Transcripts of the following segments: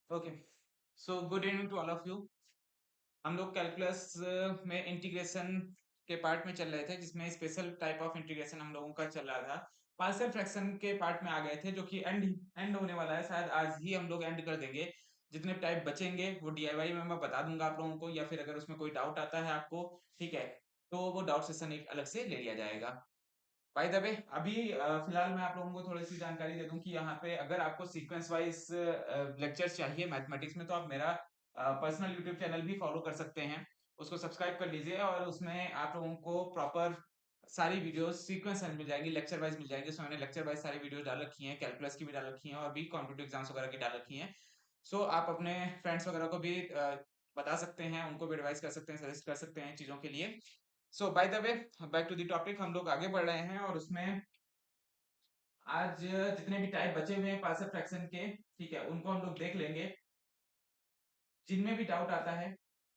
Okay, so good evening to all of you. हम लोग calculus में इंटीग्रेशन के पार्ट में चल रहे थे, जिसमें स्पेशल टाइप ऑफ इंटीग्रेशन हम लोगों का चल रहा था। पार्शियल फ्रैक्शन के पार्ट में आ गए थे, जो कि एंड एंड होने वाला है। शायद आज ही हम लोग एंड कर देंगे। जितने टाइप बचेंगे वो डीआईवाई में मैं बता दूंगा आप लोगों को, या फिर अगर उसमें कोई डाउट आता है आपको, ठीक है, तो वो डाउट सेशन एक अलग से ले लिया जाएगा। बाय द वे, अभी फिलहाल मैं आप लोगों को थोड़ी सी जानकारी दे दूं कि यहाँ पे अगर आपको सीक्वेंस वाइज लेक्चर्स चाहिए मैथमेटिक्स में, तो आप मेरा पर्सनल यूट्यूब चैनल भी फॉलो कर सकते हैं। उसको सब्सक्राइब कर लीजिए और उसमें आप लोगों को प्रॉपर सारी वीडियोस सीक्वेंस मिल जाएगी, लेक्चर वाइज मिल जाएगी। उसमें मैंने लेक्चर वाइज सारी वीडियोस डाल रखी हैं, कैलकुलस की भी डाल रखी हैं और भी कॉम्पिटिटिव एग्जाम्स वगैरह की डाल रखी हैं। सो आप अपने फ्रेंड्स वगैरह को भी बता सकते हैं, उनको भी एडवाइस कर सकते हैं, सजेस्ट कर सकते हैं चीज़ों के लिए। So by the way, back to the topic, हम लोग आगे बढ़ रहे हैं और उसमें आज जितने भी टाइप बचे हुए हैं पार्शियल फ्रैक्शन के, ठीक है, उनको हम लोग देख लेंगे। जिनमें भी डाउट आता है,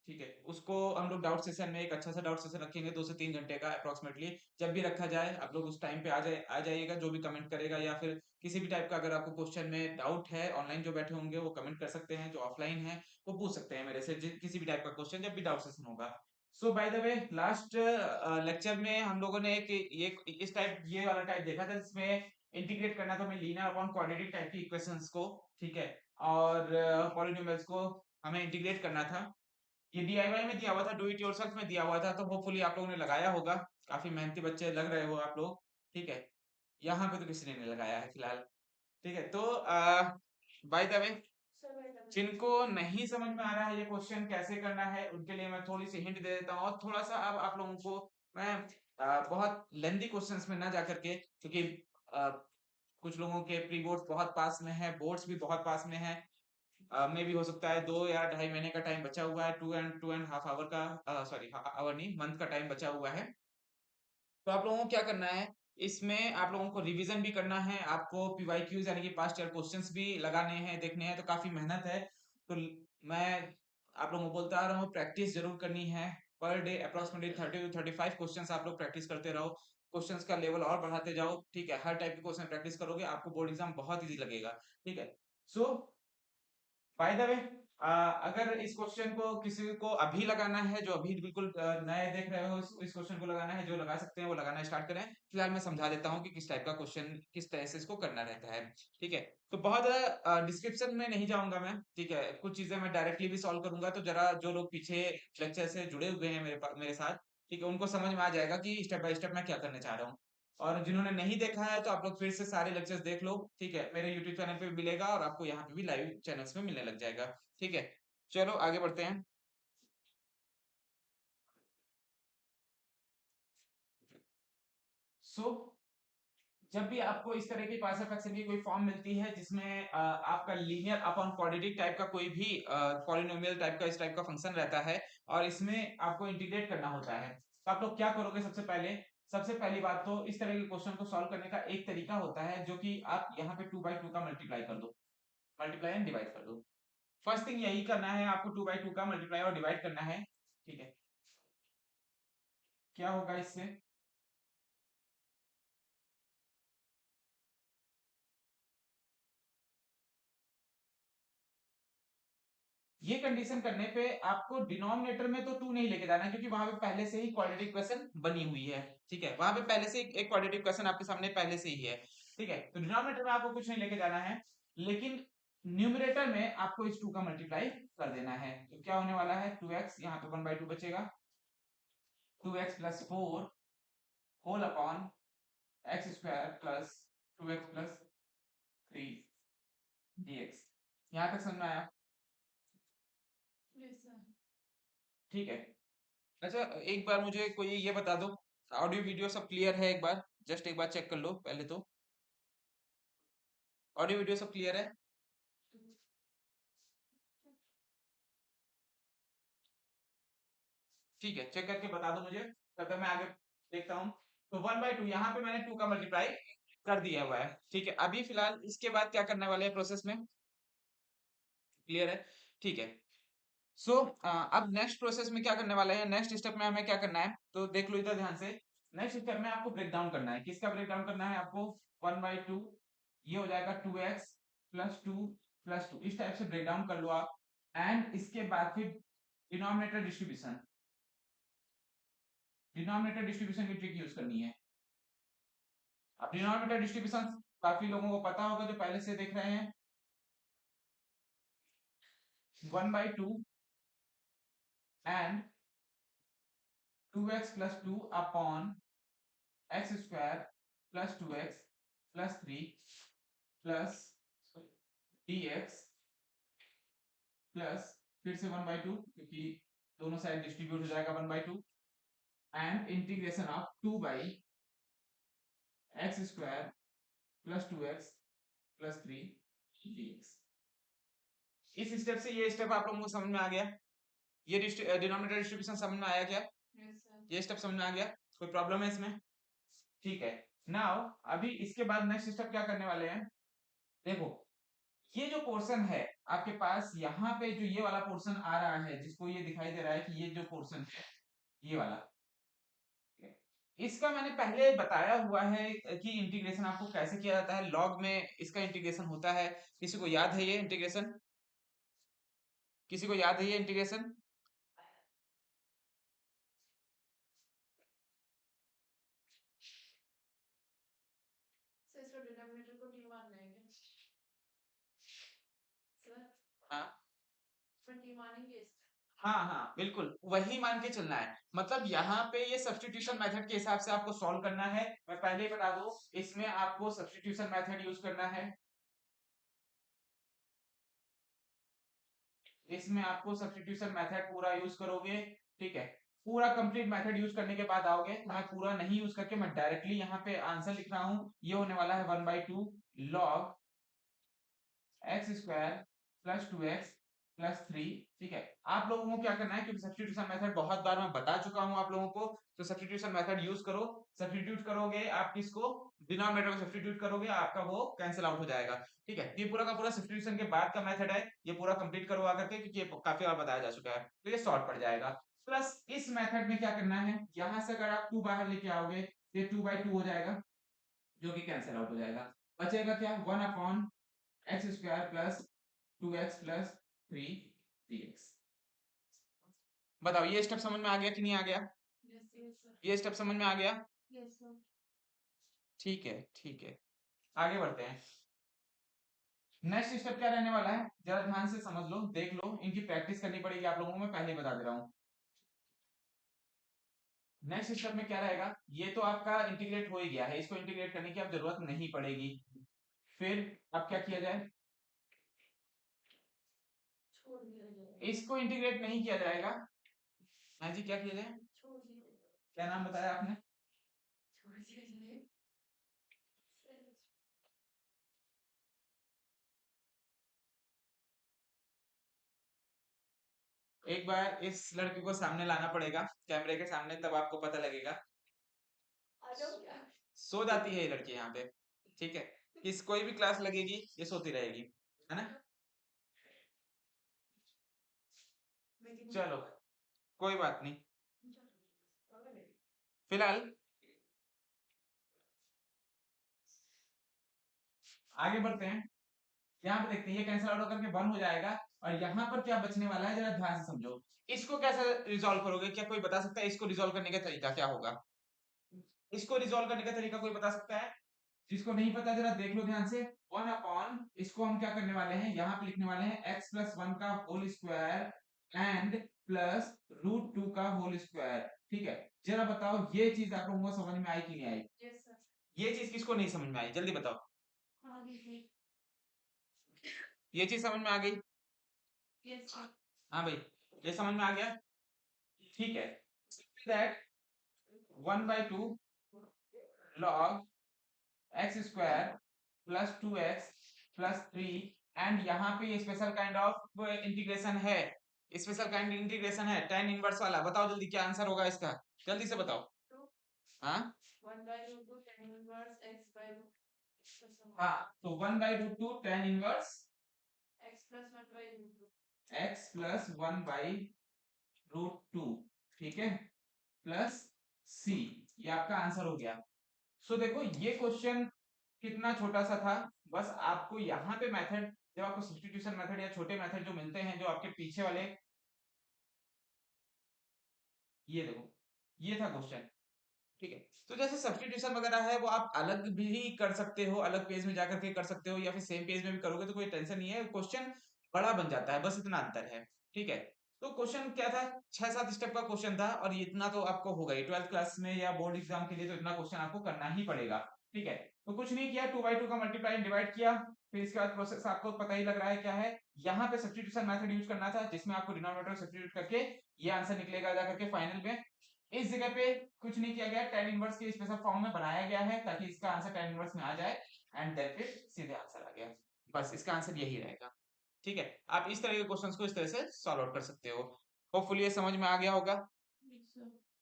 ठीक है, उसको हम लोग डाउट सेशन में एक अच्छा सा डाउट सेशन रखेंगे, 2 से 3 घंटे का अप्रोक्सीमेटली। जब भी रखा जाए आप लोग उस टाइम पे आ जाइएगा। जो भी कमेंट करेगा या फिर किसी भी टाइप का अगर आपको क्वेश्चन में डाउट है, ऑनलाइन जो बैठे होंगे वो कमेंट कर सकते हैं, जो ऑफलाइन है वो पूछ सकते हैं मेरे से किसी भी टाइप का क्वेश्चन जब भी डाउट सेशन होगा। So by the way, last lecture में हम लोगों ने एक ये इस टाइप ये वाला टाइप देखा था, जिसमें इंटीग्रेट करना था हमें लीनियर अपॉन क्वाड्रेटिक टाइप की इक्वेशंस को, ठीक है, और पॉलिनोमियल्स को हमें इंटीग्रेट करना था। ये डीआईवाई में दिया हुआ था, डू इट योरसेल्फ में दिया हुआ था, तो होपफुली आप लोगों ने लगाया होगा। काफी मेहनती बच्चे लग रहे हो आप लोग, ठीक है। यहाँ पे तो किसी ने नहीं लगाया है फिलहाल, ठीक है। तो बाय द वे, जिनको नहीं समझ में आ रहा है ये क्वेश्चन कैसे करना है, उनके लिए मैं थोड़ी सी हिंट दे देता हूँ। और थोड़ा सा अब आप लोगों को मैं बहुत लेंदी क्वेश्चंस में ना जा करके, क्योंकि कुछ लोगों के प्री बोर्ड्स बहुत पास में है, बोर्ड्स भी बहुत पास में है। में भी हो सकता है 2 या ढाई महीने का टाइम बचा हुआ है, 2 एंड हाफ आवर का, सॉरी आवर नहीं, मंथ का टाइम बचा हुआ है। तो आप लोगों को क्या करना है, इसमें आप लोगों को रिवीजन भी करना है, आपको पीवाईक्यूज यानी कि पास्ट ईयर क्वेश्चंस भी लगाने हैं, देखने हैं, तो काफी मेहनत है। तो मैं आप लोगों को बोलता आ रहा हूँ, प्रैक्टिस जरूर करनी है। Per day approximately 30 to 35 questions आप लोग प्रैक्टिस करते रहो। क्वेश्चंस का लेवल और बढ़ाते जाओ, ठीक है। हर टाइप के क्वेश्चन प्रैक्टिस करोगे, आपको बोर्ड एग्जाम बहुत इजी लगेगा, ठीक है। सो बाय द वे, अगर इस क्वेश्चन को किसी को अभी लगाना है, जो अभी बिल्कुल नए देख रहे हो, इस क्वेश्चन को लगाना है, जो लगा सकते हैं वो लगाना स्टार्ट करें। फिलहाल मैं समझा देता हूँ कि किस टाइप का क्वेश्चन किस तरह से इसको करना रहता है, ठीक है। तो बहुत ज्यादा डिस्क्रिप्शन में नहीं जाऊंगा मैं, ठीक है। कुछ चीजें मैं डायरेक्टली भी सॉल्व करूंगा, तो जरा जो लोग पीछे लेक्चर से जुड़े हुए हैं मेरे साथ, ठीक है, उनको समझ में आ जाएगा कि स्टेप बाय स्टेप मैं क्या करने चाह रहा हूँ। और जिन्होंने नहीं देखा है, तो आप लोग फिर से सारे लेक्चर्स देख लो, ठीक है। मेरे यूट्यूब चैनल पे भी मिलेगा और आपको यहाँ पे भी लाइव चैनल्स में मिलने लग जाएगा, ठीक है। चलो आगे बढ़ते हैं। सो जब भी आपको इस तरह की पार्शियल फ्रैक्शन की कोई फॉर्म मिलती है, जिसमें आपका लीनियर अपॉन क्वाड्रेटिक टाइप का कोई भी पॉलिनोमियल टाइप का इस टाइप का फंक्शन रहता है, और इसमें आपको इंटीग्रेट करना होता है, तो आप लोग क्या करोगे? सबसे पहली बात तो, इस तरह के क्वेश्चन को सॉल्व करने का एक तरीका होता है, जो कि आप यहाँ पे 2/2 का मल्टीप्लाई कर दो, मल्टीप्लाई एंड डिवाइड कर दो। फर्स्ट थिंग यही करना है आपको, 2/2 का मल्टीप्लाई और डिवाइड करना है, ठीक है। क्या होगा इससे? ये कंडीशन करने पे आपको डिनोमिनेटर में तो 2 नहीं लेके जाना है, क्योंकि वहां पे पहले से ही क्वाड्रेटिक इक्वेशन बनी हुई है, ठीक है। वहां पे पहले से एक क्वाड्रेटिक इक्वेशन आपके सामने पहले से ही है, ठीक है। तो डिनोमिनेटर में आपको कुछ नहीं लेके जाना है, लेकिन न्यूमरेटर में आपको इस 2 का मल्टीप्लाई कर देना है। तो क्या होने वाला है? 2x, यहाँ पे 1/2 बचेगा, 2x plus 4 whole upon X square plus 2x plus 3 dx। यहाँ तक समझ में आया? ठीक है। अच्छा, एक बार मुझे कोई ये बता दो, ऑडियो वीडियो सब क्लियर है? एक बार जस्ट एक बार चेक कर लो पहले तो। ऑडियो वीडियो सब क्लियर है? ठीक है, चेक करके बता दो मुझे, तब तक मैं आगे देखता हूँ। तो 1/2, यहाँ पे मैंने 2 का मल्टीप्लाई कर दिया हुआ है, ठीक है। अभी फिलहाल इसके बाद क्या करने वाले हैं प्रोसेस में, क्लियर है? ठीक है। सो अब नेक्स्ट प्रोसेस में क्या करने वाले हैं, नेक्स्ट स्टेप में हमें क्या करना है, तो देख लो इधर ध्यान से। नेक्स्ट स्टेप में आपको ब्रेक डाउन करना है। किसका ब्रेक डाउन करना है आपको? 1/2, ये हो जाएगा 2x प्लस 2 प्लस 2, इस टाइप से ब्रेक डाउन कर लो आप। एंड इसके बाद फिर डिनोमिनेटर डिस्ट्रीब्यूशन, डिनोमिनेटर डिस्ट्रीब्यूशन की ट्रिक यूज करनी है। अब डिनोमिनेटर डिस्ट्रीब्यूशन काफी लोगों को पता होगा जो पहले से देख रहे हैं। 1/2 and 2x plus 2 upon X square plus 2x plus 3 plus dx plus फिर से 1/2 क्योंकि दोनों साइड डिस्ट्रीब्यूट हो जाएगा 1/2 and integration of 2 by x square plus 2x plus 3 dx। इस स्टेप से ये स्टेप आप लोगों को समझ में आ गया? ये डिनोमिनेटर डिस्ट्रीब्यूशन समझ में आया क्या? ये स्टेप समझ में आ गया? कोई प्रॉब्लम है इसमें? ठीक है। नाउ अभी इसके बाद नेक्स्ट स्टेप क्या करने वाले हैं, देखो ये जो पोर्शन है आपके पास यहाँ पे जो ये वाला पोर्शन आ रहा है जिसको ये दिखाई दे रहा है कि ये जो पोर्शन है ये वाला, इसका मैंने पहले बताया हुआ है कि इंटीग्रेशन आपको कैसे किया जाता है, लॉग में इसका इंटीग्रेशन होता है। किसी को याद है ये इंटीग्रेशन? किसी को याद है ये इंटीग्रेशन? हाँ हाँ हाँ बिल्कुल वही मान के चलना है। मतलब यहाँ पे ये सब्स्टिट्यूशन मेथड के हिसाब से आपको सॉल्व करना है। मैं पहले ही बता दूं इसमें आपको सब्स्टिट्यूशन मेथड यूज करना है। इसमें आपको सब्स्टिट्यूशन मेथड पूरा यूज करोगे, ठीक है। पूरा कंप्लीट मेथड यूज करने के बाद आओगे, मैं पूरा नहीं यूज करके मैं डायरेक्टली यहाँ पे आंसर लिख रहा हूँ। ये होने वाला है 1/2 log x square plus 2x plus 3, ठीक है। आप लोगों को क्या करना है, क्योंकि सब्स्टिट्यूशन मेथड बहुत बार मैं बता चुका हूं आप लोगों को, तो सब्स्टिट्यूशन मेथड यूज करो। सब्स्टिट्यूट करोगे आप किसको, डिनोमिनेटर को सब्स्टिट्यूट करोगे, आपका वो कैंसिल आउट हो जाएगा, ठीक है। ये पूरा का पूरा सब्स्टिट्यूशन के बाद का मेथड है, ये पूरा कंप्लीट करवा करके, क्योंकि ये काफी बार बताया जा चुका है, तो ये शॉर्ट पड़ जाएगा। प्लस इस मेथड में क्या करना है, यहां से अगर आप 2 बाहर लेके आओगे ये 2/2 हो जाएगा जो कि कैंसिल आउट हो जाएगा। बचेगा क्या, 1 upon X square plus 2x plus 3 dx। बताओ ये स्टेप समझ में आ गया कि नहीं आ गया? ये स्टेप समझ में आ गया? ठीक है ठीक है, आगे बढ़ते हैं। नेक्स्ट स्टेप क्या रहने वाला है, जरा ध्यान से समझ लो, देख लो, इनकी प्रैक्टिस करनी पड़ेगी आप लोगों को, मैं पहले ही बता दे रहा हूँ। नेक्स्ट स्टेप में क्या रहेगा, ये तो आपका इंटीग्रेट हो ही गया है, इसको इंटीग्रेट करने की अब जरूरत नहीं पड़ेगी। फिर अब क्या किया जाए, इसको इंटीग्रेट नहीं किया जाएगा। हाँ जी, क्या किया जाए, क्या नाम बताया आपने? एक बार इस लड़की को सामने लाना पड़ेगा कैमरे के सामने, तब आपको पता लगेगा। सो जाती है ये लड़की यहाँ पे, ठीक है। किस कोई भी क्लास लगेगी ये सोती रहेगी, है ना। चलो कोई बात नहीं, फिलहाल आगे बढ़ते हैं। यहाँ पे देखते हैं ये कैंसिल आउट होकर के 1 हो जाएगा, और यहाँ पर क्या बचने वाला है जरा ध्यान से समझो। इसको कैसे रिजॉल्व करोगे, क्या कोई बता सकता है इसको रिजॉल्व करने का तरीका क्या होगा? इसको रिजॉल्व करने का तरीका कोई बता सकता है? जिसको नहीं पता जरा देख लो ध्यान से। 1 अपॉन इसको हम क्या करने वाले हैं, यहाँ पे लिखने वाले हैं x प्लस 1 का होल स्क्वायर एंड प्लस √2 का होल स्क्वायर, ठीक है। जरा बताओ ये चीज आप लोगों को समझ में आई कि नहीं आई? ये चीज किसको नहीं समझ में आई, जल्दी बताओ। ये चीज समझ में आ गई? हाँ भाई, ये समझ में आ गया, ठीक है। That 1/2 log x square plus 2x plus 3, and यहाँ पे स्पेशल काइंड ऑफ इंटीग्रेशन है, स्पेशल काइंड इंटीग्रेशन है tan इनवर्स वाला। बताओ जल्दी क्या आंसर होगा इसका, जल्दी से बताओ। हाँ हाँ, तो 1/2 tan इनवर्स x प्लस 1/√2, ठीक है, प्लस c, ये आपका आंसर हो गया। सो देखो ये क्वेश्चन कितना छोटा सा था, बस आपको यहाँ पे मेथड, जब आपको सब्स्टिट्यूशन मेथड या छोटे मेथड जो मिलते हैं, जो आपके पीछे वाले, ये देखो, ये था क्वेश्चन। ठीक है, तो जैसे सब्स्टिट्यूशन वगैरह है वो आप अलग भी कर सकते हो, अलग पेज में जाकर के कर सकते हो, या फिर सेम पेज में भी करोगे तो कोई टेंशन नहीं है, क्वेश्चन बड़ा बन जाता है, बस इतना अंतर है। ठीक है, तो क्वेश्चन क्या था, 6-7 स्टेप का क्वेश्चन था, और ये इतना तो आपको होगा ही, 12th क्लास में या बोर्ड एग्जाम के लिए तो इतना क्वेश्चन आपको करना ही पड़ेगा। ठीक है, तो कुछ नहीं किया, 2 by 2 का मल्टीप्लाई डिवाइड किया, फिर इसके बाद प्रोसेस आपको पता ही लग रहा है क्या है, यहाँ पे सब्स्टिट्यूशन मेथड यूज करना था, जिसमें आपको डिनोमिनेटर सब्स्टिट्यूट करके ये आंसर निकलेगा जाकर के फाइनल में। इस जगह पे कुछ नहीं किया गया, tan इनवर्स के स्पेशल फॉर्म में बनाया गया है ताकि इसका आंसर tan इनवर्स में आ जाए, एंड देन फिर सीधे आंसर आ गया, बस इसका आंसर यही रहेगा। ठीक है, आप इस तरह के क्वेश्चंस को इस तरह से सॉल्व आउट कर सकते हो। होपफुली ये समझ में आ गया होगा,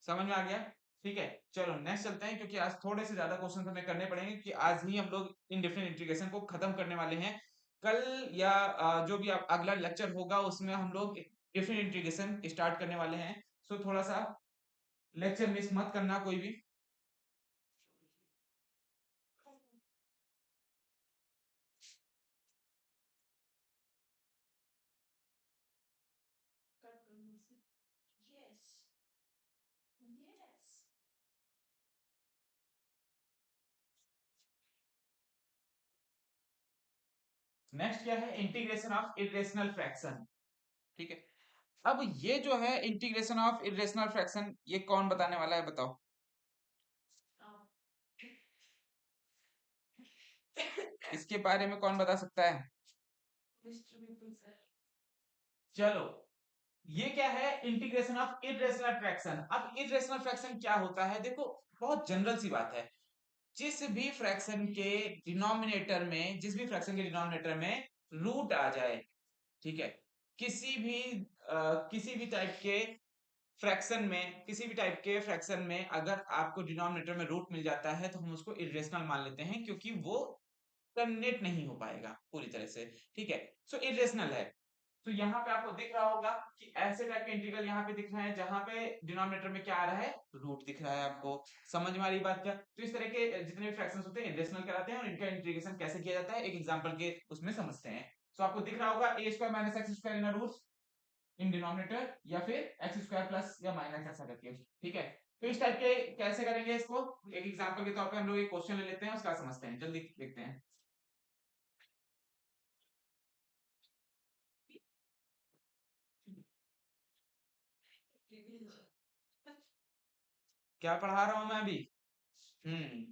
समझ में आ गया। ठीक है, चलो नेक्स्ट चलते हैं, क्योंकि आज थोड़े से ज्यादा क्वेश्चन हमें करने पड़ेंगे, कि आज ही हम लोग इनडिफरेंट इंटीग्रेशन को खत्म करने वाले हैं। कल या जो भी अगला लेक्चर होगा उसमें हम लोग डिफरेंट इंटीग्रेशन स्टार्ट करने वाले हैं, सो थोड़ा सा लेक्चर मिस मत करना कोई भी। नेक्स्ट क्या है, इंटीग्रेशन ऑफ इरेशनल फ्रैक्शन। ठीक है, अब ये जो है इंटीग्रेशन ऑफ इरेशनल फ्रैक्शन, ये कौन बताने वाला है बताओ। इसके बारे में कौन बता सकता है। चलो, ये क्या है, इंटीग्रेशन ऑफ इरेशनल फ्रैक्शन। अब इरेशनल फ्रैक्शन क्या होता है, देखो बहुत जनरल सी बात है, जिस भी फ्रैक्शन के डिनोमिनेटर में, जिस भी फ्रैक्शन के डिनोमिनेटर में रूट आ जाए, ठीक है, किसी भी किसी भी टाइप के फ्रैक्शन में, किसी भी टाइप के फ्रैक्शन में अगर आपको डिनोमिनेटर में रूट मिल जाता है तो हम उसको इरेशनल मान लेते हैं, क्योंकि वो टर्मिनेट नहीं हो पाएगा पूरी तरह से। ठीक है, सो इरेशनल है। तो यहाँ पे आपको दिख रहा होगा कि ऐसे टाइप के इंटीग्रल यहाँ पे दिख रहे हैं, जहां पे डिनोमिनेटर में क्या आ रहा है, रूट दिख रहा है आपको। समझ में आ रही बात क्या, तो इस तरह के जितने भी फ्रैक्शंस होते हैं इरेशनल कहलाते हैं, और इनका इंटीग्रेशन कैसे किया जाता है एक एग्जांपल के उसमें समझते हैं। तो आपको दिख रहा होगा a square minus x square in root in denominator, या फिर एक्स स्क्वायर प्लस या माइनस ऐसा करके। ठीक है, तो इस टाइप के कैसे करेंगे इसको, एक एग्जांपल के तौर पे हम लोग एक क्वेश्चन ले लेते हैं, उसका समझते हैं, जल्दी देखते हैं। क्या पढ़ा रहा हूं मैं अभी। हम्म,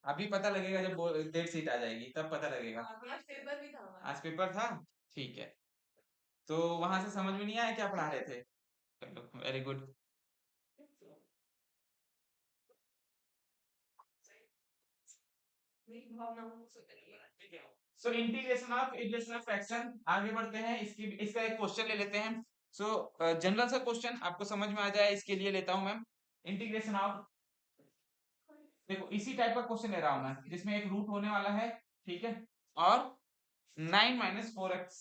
अभी पता लगेगा जब डेट शीट आ जाएगी, तब पता लगेगा। आज पेपर भी था हमारा। आज पेपर था, ठीक है, तो वहां से समझ में नहीं आया क्या पढ़ा रहे थे। चलो very good. So integration of irrational fraction, आगे बढ़ते हैं, इसकी इसका एक क्वेश्चन ले लेते हैं। सो जनरल सा क्वेश्चन आपको समझ में आ जाए इसके लिए लेता हूं मैं, इंटीग्रेशन ऑफ, देखो इसी टाइप का क्वेश्चन ले रहा हूं मैं, जिसमें एक रूट होने वाला है, ठीक है, और 9 - 4x,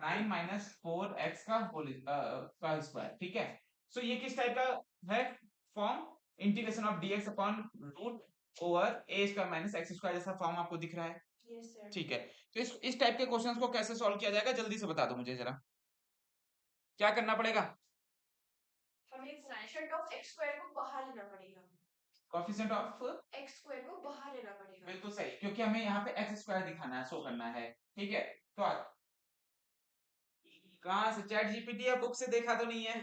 9 - 4x का होल का स्क्वायर। ठीक है, सो ये किस टाइप का है form, integration of dx upon root over A square minus x square जैसा फॉर्म आपको दिख रहा है। yes, sir. ठीक है, तो इस टाइप के क्वेश्चंस को कैसे सॉल्व किया जाएगा, जल्दी से बता दो मुझे जरा, क्या करना पड़ेगा। हमें कोएफिशिएंट ऑफ x स्क्वायर को बाहर लेना पड़ेगा, कोएफिशिएंट ऑफ x स्क्वायर को बाहर लेना पड़ेगा, बिल्कुल सही, क्योंकि हमें यहाँ पे x स्क्वायर दिखाना है, शो करना है। ठीक है, तो कहाँ से, चैट जीपीटी या बुक से देखा तो नहीं है,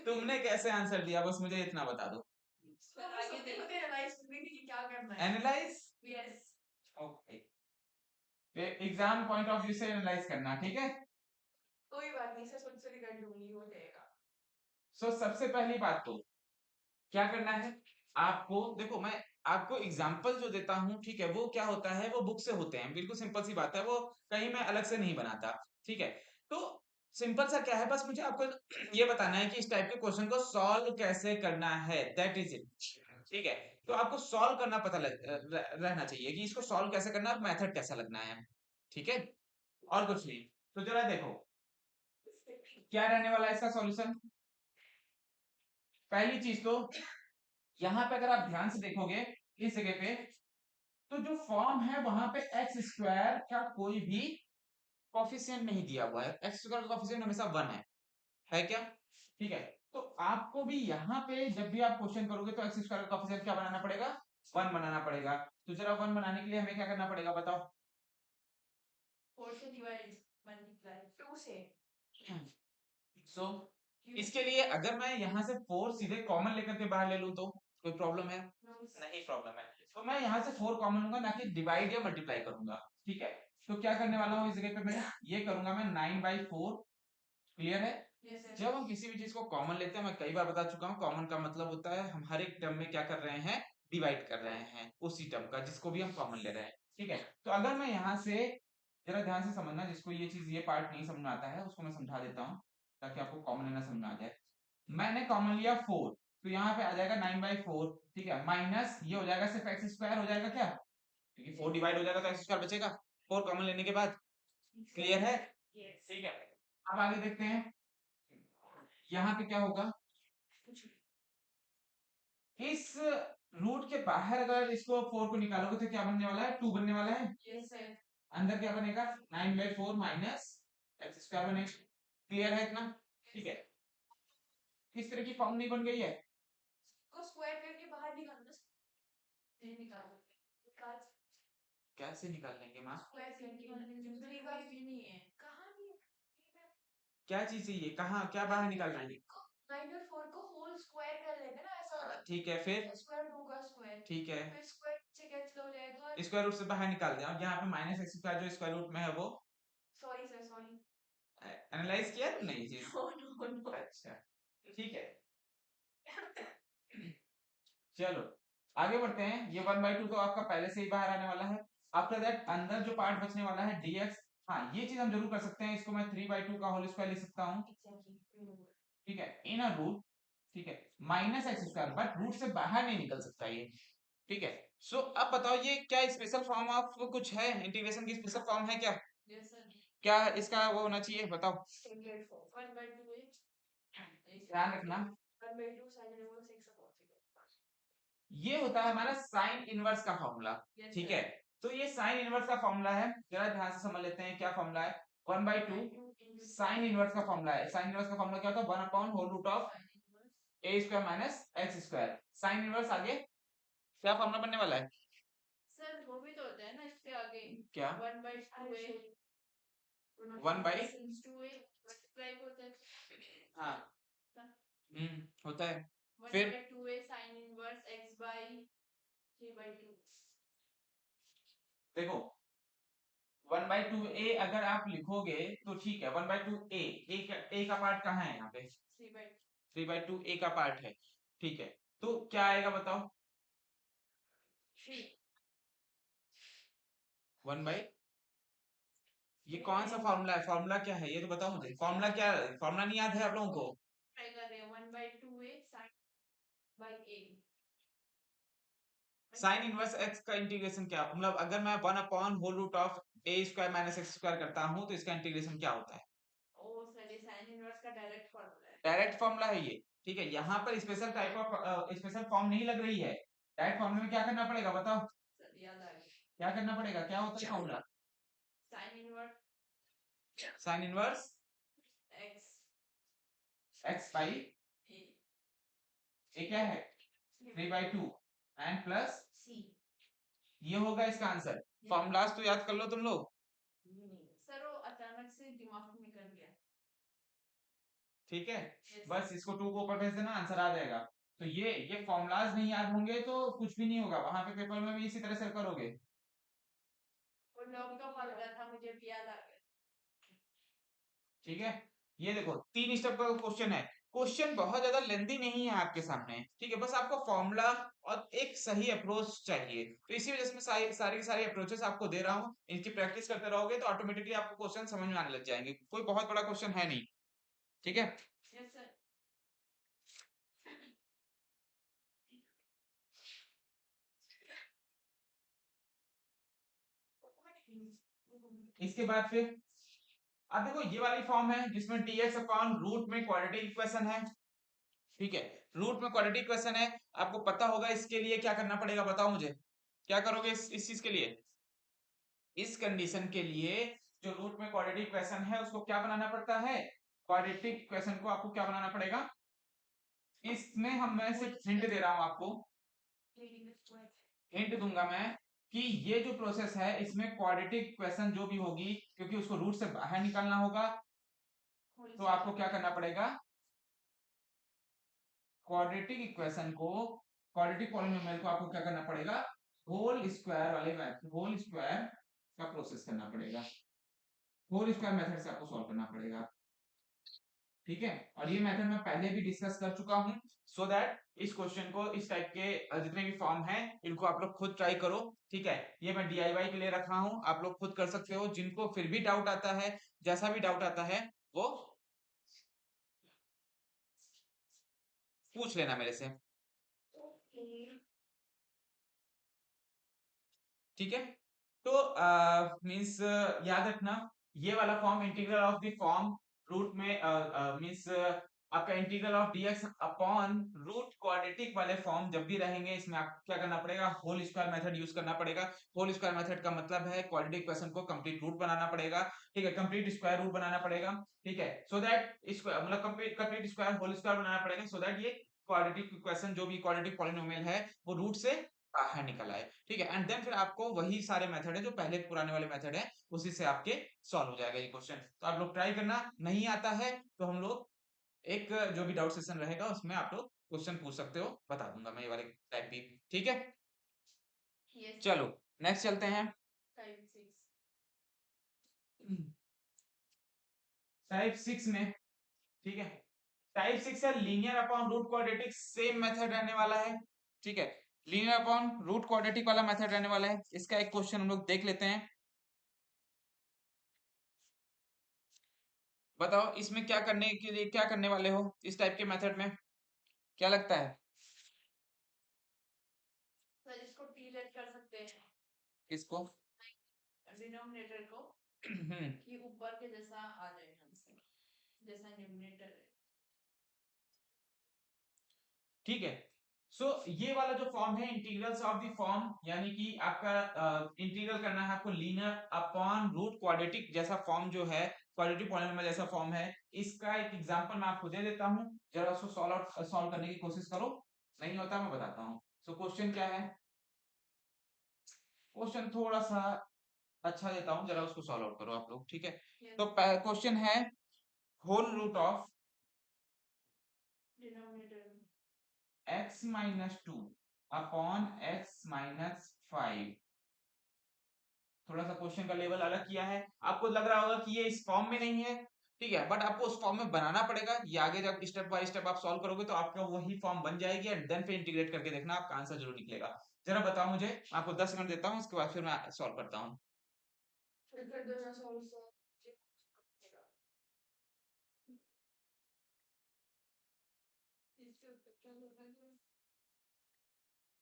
तुमने कैसे आंसर दिया, बस मुझे इतना बता दो। आगे देखते हैं एनालाइज करने के लिए क्या करना है, analyse, yes, okay, exam point of view से एनालाइज करना, ठीक है, कोई बात नहीं सर, खुद से भी कर लूंगी, हो जाएगा। सो सबसे पहली बात तो क्या करना है, आपको देखो मैं आपको एग्जाम्पल जो देता हूं, ठीक है, वो क्या होता है, वो बुक से होते हैं, बिल्कुल सिंपल सी बात है, वो कहीं मैं अलग से नहीं बनाता। ठीक है, तो सिंपल सा क्या है, बस मुझे आपको ये बताना है कि इस टाइप के क्वेश्चन को सॉल्व कैसे करना है, दैट इज इट। ठीक है, तो आपको सॉल्व करना रहना चाहिए कि इसको सॉल्व कैसे करना है, मेथड कैसा लगना है। ठीक है, और कुछ नहीं, तो जरा देखो क्या रहने वाला है इसका सॉल्यूशन। पहली चीज तो यहाँ पे अगर आप ध्यान से देखोगे, इस जगह पे तो जो फॉर्म है वहां पे एक्स स्क्वायर का कोई भी कॉफिशिएंट नहीं दिया हुआ है, एक्स स्क्वायर का कॉफिशिएंट हमेशा 1 है क्या? ठीक है। तो आपको भी यहाँ पे जब भी आप क्वेश्चन करोगे तो एक्स स्क्वायर का कॉफिशिएंट क्या बनाना पड़ेगा? 1 बनाना पड़ेगा। तो जरा 1 बनाने के लिए हमें क्या करना पड़ेगा बताओ? 4 से डिवाइड मल्टीप्लाई 2 से। सो इसके लिए अगर मैं यहाँ से 4 सीधे कॉमन लेकर के बाहर ले लूं तो कोई प्रॉब्लम है? नहीं प्रॉब्लम है। तो मैं यहाँ से 4 कॉमन लूंगा, ना कि डिवाइड या मल्टीप्लाई करूंगा। ठीक है। तो क्या करने वाला हूँ इस जगह पे मैं ये करूंगा, मैं 9/4। क्लियर है? जब हम किसी भी चीज को कॉमन लेते हैं, मैं कई बार बता चुका हूँ, कॉमन का मतलब होता है हम हर एक टर्म में क्या कर रहे हैं? डिवाइड कर रहे हैं उसी टर्म का जिसको भी हम कॉमन ले रहे हैं। ठीक है। तो अगर मैं यहाँ से, जरा ध्यान से समझना, जिसको ये चीज ये पार्ट नहीं समझ में आता है उसको मैं समझा देता हूँ ताकि आपको कॉमन लेना समझ में आ जाए। मैंने कॉमन लिया 4, तो यहाँ पे आ जाएगा 9/4। ठीक है। माइनस ये हो जाएगा सिर्फ एक्स स्क्वायर हो जाएगा क्या, क्योंकि 4 डिवाइड हो जाएगा तो एक्स स्क्वायर बचेगा 4 कॉमन लेने के बाद। क्लियर है? ठीक है। अब आगे देखते हैं यहाँ पे क्या होगा। इस रूट के बाहर अगर इसको 4 को निकालोगे तो क्या बनने वाला है? 2 बनने वाला है। Yes sir. अंदर क्या बनेगा? 9/4 माइनस एक्स स्क्वायर बनेगा। क्लियर है इतना? ठीक है। किस तरह की फॉर्म नहीं बन गई है? को स्क्वायर करके बाहर निकालना। ये निकालो। निकाल। कैसे निकाल लेंगे माँ? स्क्वायर करके दूसरी बात ये नहीं है, कहाँ नहीं है? क्या चीज चाहिए? कहाँ क्या बाहर निकालना है? 9/4 को होल स्क्वायर कर लेंगे ना ऐसा। ठीक है फिर। स्क्वायर 2 का स्क्वायर। ठीक है। फिर स्क्वायर से कैंसिल हो जाएगा। स्क्वायर रूट से बाहर निकाल दें, और यहाँ पे माइनस एक्स स्क्वायर जो स्क्वायर रूट में है वो सॉरी सर सॉरी। एनालाइज किया तुमने ये चीज? No no no. अच्छा ठीक है। चलो आगे बढ़ते हैं। ये 1/2 तो आपका पहले से ही बाहर आने वाला है। आफ्टर दैट अंदर जो पार्ट बचने वाला है dx, हाँ ये चीज हम जरूर कर सकते हैं, इसको मैं 3/2 का होल स्क्वायर लिख सकता हूँ। ठीक है। इन अ रूट, ठीक है, minus x square, but root से बाहर नहीं निकल सकता ये। ठीक है। सो अब बताओ ये क्या स्पेशल फॉर्म ऑफ कुछ है? इंटीग्रेशन की स्पेशल फॉर्म है क्या? Yes sir. क्या इसका वो होना चाहिए बताओ? 1/2 है। ध्यान रखना 1/2 sin inverse x upon ये होता है हमारा साइन इनवर्स का फॉर्मूला। Yes, ठीक sir. है। तो ये साइन इनवर्स का फॉर्मूला है, जरा ध्यान से समझ लेते हैं क्या फॉर्मूला है। 1/2 साइन इनवर्स का फॉर्मूला है। साइन इनवर्स का फॉर्मूला क्या होता है? 1/√(√) a square minus x square. Sine inverse आगे क्या फॉर्मूला बनने वाला है? सर वो भी तो होता है ना इसके आगे। क्या? 1/2a 1/2a मल्टीप्लाई होता है। हाँ होता है। फिर 1/2a sin inverse x by 3/2। देखो 1/2a अगर आप लिखोगे तो ठीक है। 1/2a ए का पार्ट कहाँ है यहाँ पे? 3/2 a का पार्ट है। ठीक है। तो क्या आएगा बताओ? 1 बाई, ये कौन सा फॉर्मूला है? फॉर्मूला क्या है ये तो बताओ मुझे। फॉर्मूला क्या, फॉर्मूला नहीं याद है आप लोगों को? ट्राई कर रहे हैं 1/2a sin by a। Sine inverse x का इंटीग्रेशन क्या मतलब, अगर मैं 1/√(a square minus x square करता हूँ तो इसका इंटीग्रेशन क्या होता है? ओ सर ये sin inverse का डायरेक्ट फॉर्मूला है। डायरेक्ट फॉर्मूला है ये। ठीक है। यहाँ पर special type of special form नहीं लग रही है। डायरेक्ट फॉर्मूले में क्या करना पड़ेगा बताओ? सर याद आ गया। क्या करना पड़ेगा? क्या होता है formula? sin inverse sine inverse x x by a ये क्या है? 3/2 एंड प्लस c। ये होगा इसका आंसर। फॉर्मूलाज तो याद कर लो तुम लोग। सर वो अचानक से दिमाग में निकल गया। ठीक है। Yes, बस इसको 2 को ऊपर भेज देना, आंसर आ जाएगा। तो ये फॉर्मूलाज नहीं याद होंगे तो कुछ भी नहीं होगा, वहां पे पेपर में भी इसी तरह से करोगे। वो लॉग का फॉर्मूला था मुझे भी याद आ गया। ठीक है। ये देखो 3 स्टेप का क्वेश्चन है। क्वेश्चन बहुत ज्यादा लेंदी नहीं है आपके सामने। ठीक है। बस आपको फॉर्मूला और एक सही अप्रोच चाहिए, तो इसी वजह से मैं सारी की सारी अप्रोचेस आपको दे रहा हूँ। इनकी प्रैक्टिस करते रहोगे तो ऑटोमेटिकली आपको क्वेश्चन समझ में आने लग जाएंगे। कोई बहुत बड़ा क्वेश्चन है नहीं। ठीक है। Yes, sir. इसके बाद फिर अब देखो ये वाली फॉर्म है जिसमें dx अपॉन रूट में क्वाड्रेटिक इक्वेशन है। ठीक है। रूट में क्वाड्रेटिक इक्वेशन है, आपको पता होगा इसके लिए क्या करना पड़ेगा बताओ मुझे? क्या करोगे इस चीज के लिए? इस कंडीशन के लिए जो रूट में क्वाड्रेटिक इक्वेशन है उसको क्या बनाना पड़ता है? क्वाड्रेटिक इक्वेशन को आपको क्या बनाना पड़ेगा? इसमें मैं सिर्फ हिंट दे रहा हूं आपको, हिंट दूंगा मैं कि ये जो प्रोसेस है इसमें क्वाड्रेटिक इक्वेशन जो भी होगी, क्योंकि उसको रूट से बाहर निकालना होगा, तो आपको क्या करना पड़ेगा? क्वाड्रेटिक इक्वेशन को, क्वाड्रेटिक पॉलिनोमियल को आपको क्या करना पड़ेगा? होल स्क्वायर वाले होल स्क्वायर का प्रोसेस करना पड़ेगा, होल स्क्वायर मेथड से आपको सॉल्व करना पड़ेगा। ठीक है, और ये मेथड मैं पहले भी डिस्कस कर चुका हूं, सो दैट इस क्वेश्चन को, इस टाइप के जितने भी फॉर्म हैं इनको आप लोग खुद ट्राई करो। ठीक है, ये मैं डीआईवाई के लिए रखा हूं, आप लोग खुद कर सकते हो। जिनको फिर भी डाउट आता है, जैसा भी डाउट आता है वो पूछ लेना मेरे से। ठीक है, तो मींस याद रखना, ये वाला form integral of the form root में मींस आपका integral of DX upon root quadratic वाले फॉर्म जब भी रहेंगे, इसमें आपको क्या करना पड़ेगा? होल स्क्वायर मेथड यूज करना पड़ेगा। होल स्क्वायर मेथड का मतलब है क्वाड्रेटिक इक्वेशन को कंप्लीट रूट बनाना पड़ेगा। ठीक है, कंप्लीट स्क्वायर रूट बनाना पड़ेगा। ठीक है, सो दैट इसको मतलब कंप्लीट स्क्वायर होल स्क्वायर बनाना पड़ेगा, सो दैट ये क्वाड्रेटिक इक्वेशन जो भी क्वाड्रेटिक पॉलिनोमियल है वो रूट से बाहर निकल आए। ठीक है, एंड देन फिर आपको वही सारे मेथड है जो पहले पुराने वाले मेथड है उसी से आपके सॉल्व हो जाएगा ये क्वेश्चन। तो आप लोग ट्राई करना, नहीं आता है तो हम लोग एक जो भी डाउट सेशन रहेगा उसमें आप लोग क्वेश्चन पूछ सकते हो, बता दूंगा मैं ये वाले टाइप भी। ठीक है, चलो नेक्स्ट चलते हैं। टाइप 6 में, ठीक है, टाइप 6 है linear upon root quadratic, same method रहने वाला है। ठीक है, लीनियर अपॉन रूट क्वाड्रेटिक वाला मेथड रहने वाला है। इसका एक क्वेश्चन हम लोग देख लेते हैं। बताओ इसमें क्या करने के लिए, क्या करने वाले हो इस टाइप के मेथड में, क्या लगता है? सर इसको टी लेट कर सकते हैं, किसको? डिनोमिनेटर को, कि ऊपर के जैसा आ जाए, जैसा न्यूमरेटर है। ठीक है, सो ये वाला जो फॉर्म है इंटीग्रल्स ऑफ द फॉर्म, यानी कि आपका इंटीग्रल करना है आपको लीनियर अपॉन रूट क्वाड्रेटिक जैसा फॉर्म जो है, क्वाड्रेटिक पॉलिनोमियल जैसा फॉर्म है। इसका एक एग्जांपल मैं आपको दे देता हूं, जरा उसको सॉल्व करने की कोशिश करो, नहीं होता मैं बताता हूं। सो क्वेश्चन क्या है, क्वेश्चन थोड़ा सा अच्छा देता हूं, जरा उसको सॉल्व आउट करो आप लोग। ठीक है, तो क्वेश्चन है whole root of x minus 2 upon x minus 5। थोड़ा सा क्वेश्चन का लेवल अलग किया है, आपको लग रहा होगा कि ये इस फॉर्म में नहीं है। ठीक है, बट आपको उस फॉर्म में बनाना पड़ेगा, ये आगे जब स्टेप बाय स्टेप आप सॉल्व करोगे तो आपका वही फॉर्म बन जाएगी, एंड देन फिर इंटीग्रेट करके देखना, आपका आंसर जरूर निकलेगा। जरा बताओ मुझे, आपको 10 सेकंड देता हूँ, उसके बाद फिर मैं सॉल्व करता हूँ।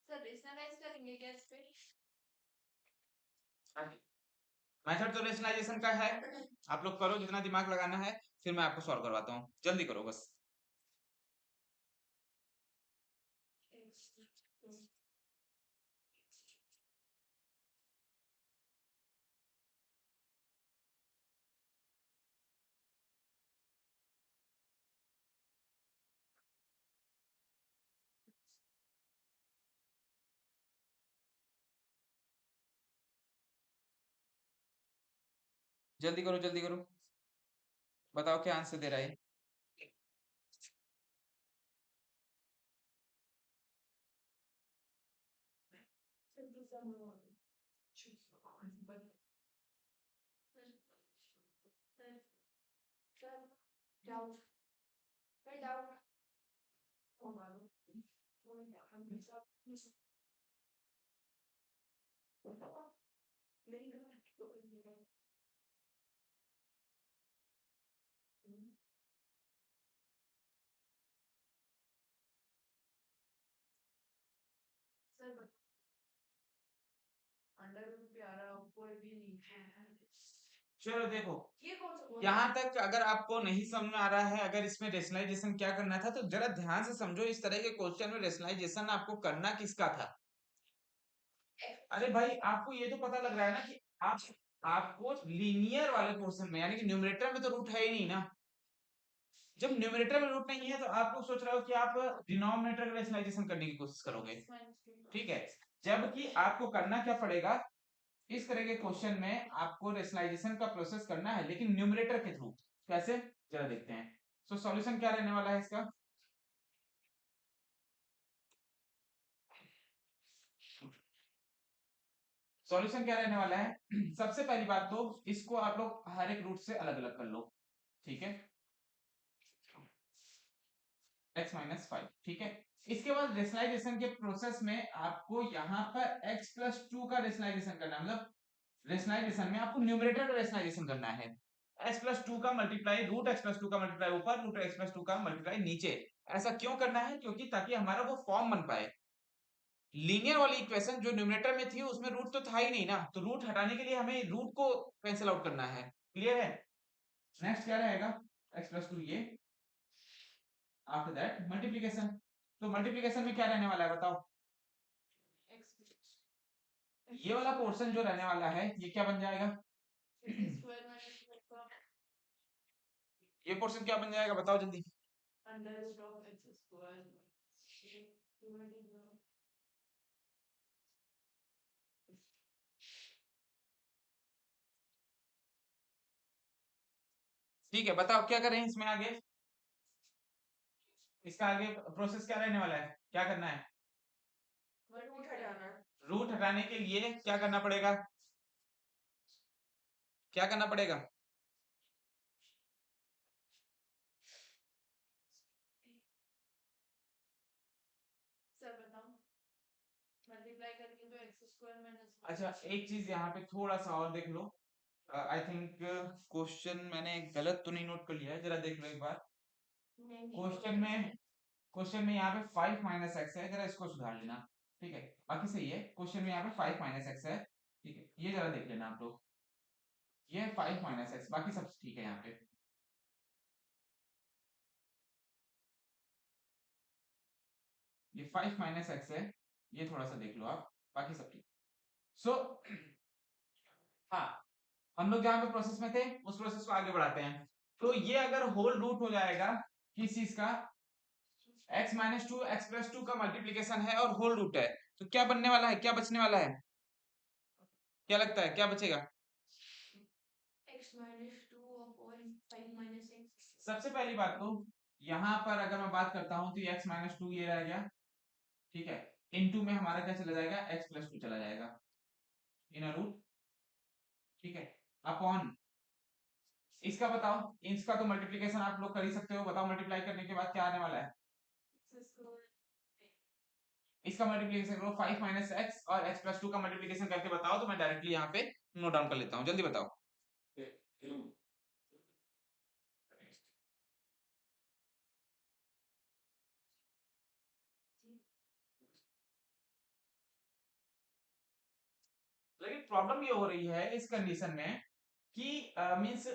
सर रेशनलाइज करेंगे क्या इस पे? मेथड तो रेशनलाइजेशन का है, आप लोग करो जितना दिमाग लगाना है, फिर मैं आपको सॉल्व करवाता हूँ, जल्दी करो बस। जल्दी करो जल्दी करो, बताओ क्या आंसर दे रहा है। अंडर रूट पे आ रहा हो, कोई भी नहीं है। चलो देखो, ये कौन सा यहाँ तक अगर आपको नहीं समझ में आ रहा है, अगर इसमें रेशनलाइजेशन क्या करना था, तो जरा ध्यान से समझो, इस तरह के क्वेश्चन में रेशनलाइजेशन आपको करना किसका था? अरे भाई आपको ये तो पता लग रहा है ना कि आपको लीनियर वाले पोर्शन में यानी कि न्यूमरेटर में तो रूट है ही नहीं ना। जब न्यूमरेटर में रूट नहीं है तो आप लोग सोच रहे हो कि आप डिनोमिनेटर का रेशनलाइजेशन करने की कोशिश करोगे, ठीक है। जबकि आपको करना क्या पड़ेगा, इस तरह के क्वेश्चन में आपको रेशनलाइजेशन का प्रोसेस करना है लेकिन न्यूमरेटर के थ्रू। कैसे, जरा देखते हैं। सो सॉल्यूशन क्या रहने वाला है इसका, सॉल्यूशन क्या रहने वाला है सबसे पहली बात तो इसको आप लोग हर एक रूट से अलग अलग कर लो, ठीक है। x माइनस फाइव, ठीक है। इसके बाद रेशनलाइजेशन के प्रोसेस में आपको यहाँ पर x प्लस टू का रेशनलाइजेशन करना है, मतलब रेशनलाइजेशन में आपको न्यूमरेटर का रेशनलाइजेशन करना है। x प्लस टू का multiply root x plus two का मल्टीप्लाई ऊपर, रूट x प्लस टू का मल्टीप्लाई नीचे। ऐसा क्यों करना है, क्योंकि ताकि हमारा वो फॉर्म बन पाए। लीनियर वाली इक्वेशन जो न्यूमरेटर में थी उसमें रूट तो था ही नहीं ना, तो रूट हटाने के लिए हमें रूट को कैंसिल आउट करना है। क्लियर है। नेक्स्ट क्या रहेगा, x प्लस टू ये, आफ्टर दैट मल्टीप्लीकेशन। तो मल्टीप्लीकेशन में क्या रहने वाला है बताओ, ये वाला पोर्शन जो रहने वाला है ये क्या बन जाएगा, ये पोर्शन क्या बन जाएगा बताओ जल्दी। ठीक है, बताओ क्या करें इसमें आगे, इसका आगे प्रोसेस क्या रहने वाला है, क्या करना है। रूट हटाना, रूट हटाने के लिए क्या करना पड़ेगा, क्या करना पड़ेगा। सर बताओ। मल्टीप्लाई करके तो एक्स स्क्वायर माइनस, अच्छा एक चीज यहाँ पे थोड़ा सा और देख लो, आई थिंक क्वेश्चन मैंने गलत तो नहीं नोट कर लिया है, जरा देख लो एक बार। क्वेश्चन में यहाँ पे 5 माइनस एक्स है, जरा इसको सुधार लेना, ठीक है। बाकी सही है, क्वेश्चन में यहाँ पे 5 माइनस एक्स है, ठीक है, ये जरा देख लेना आप लोग। ये 5 माइनस एक्स, बाकी सब ठीक है यहाँ पे। ये 5 माइनस एक्स है, ये थोड़ा सा देख लो आप, बाकी सब ठीक। सो हाँ, हम लोग जहाँ पे प्रोसेस में थे उस प्रोसेस को आगे बढ़ाते हैं। तो ये अगर होल रूट हो जाएगा किस चीज का, x minus to x plus two का मल्टीप्लीकेशन है और होल रूट है, तो क्या बनने वाला है, क्या बचने वाला है, क्या लगता है क्या बचेगा। x minus two upon 5 minus x. सबसे पहली बात तो यहाँ पर अगर मैं बात करता हूँ तो ये x माइनस टू ये रह गया, ठीक है। इनटू में हमारा क्या चला जाएगा, x प्लस टू चला जाएगा इन रूट, ठीक है, अपॉन इसका बताओ, इसका तो मल्टीप्लीकेशन आप लोग कर ही सकते हो, बताओ मल्टीप्लाई करने के बाद क्या आने वाला है। इसका मल्टीप्लीकेशन करो 5 माइनस एक्स और x प्लस टू का मल्टीप्लीकेशन करके बताओ, तो मैं डायरेक्टली यहाँ पे नोट डाउन कर लेता हूँ, जल्दी बताओ। लेकिन प्रॉब्लम ये हो रही है इस कंडीशन में कि मींस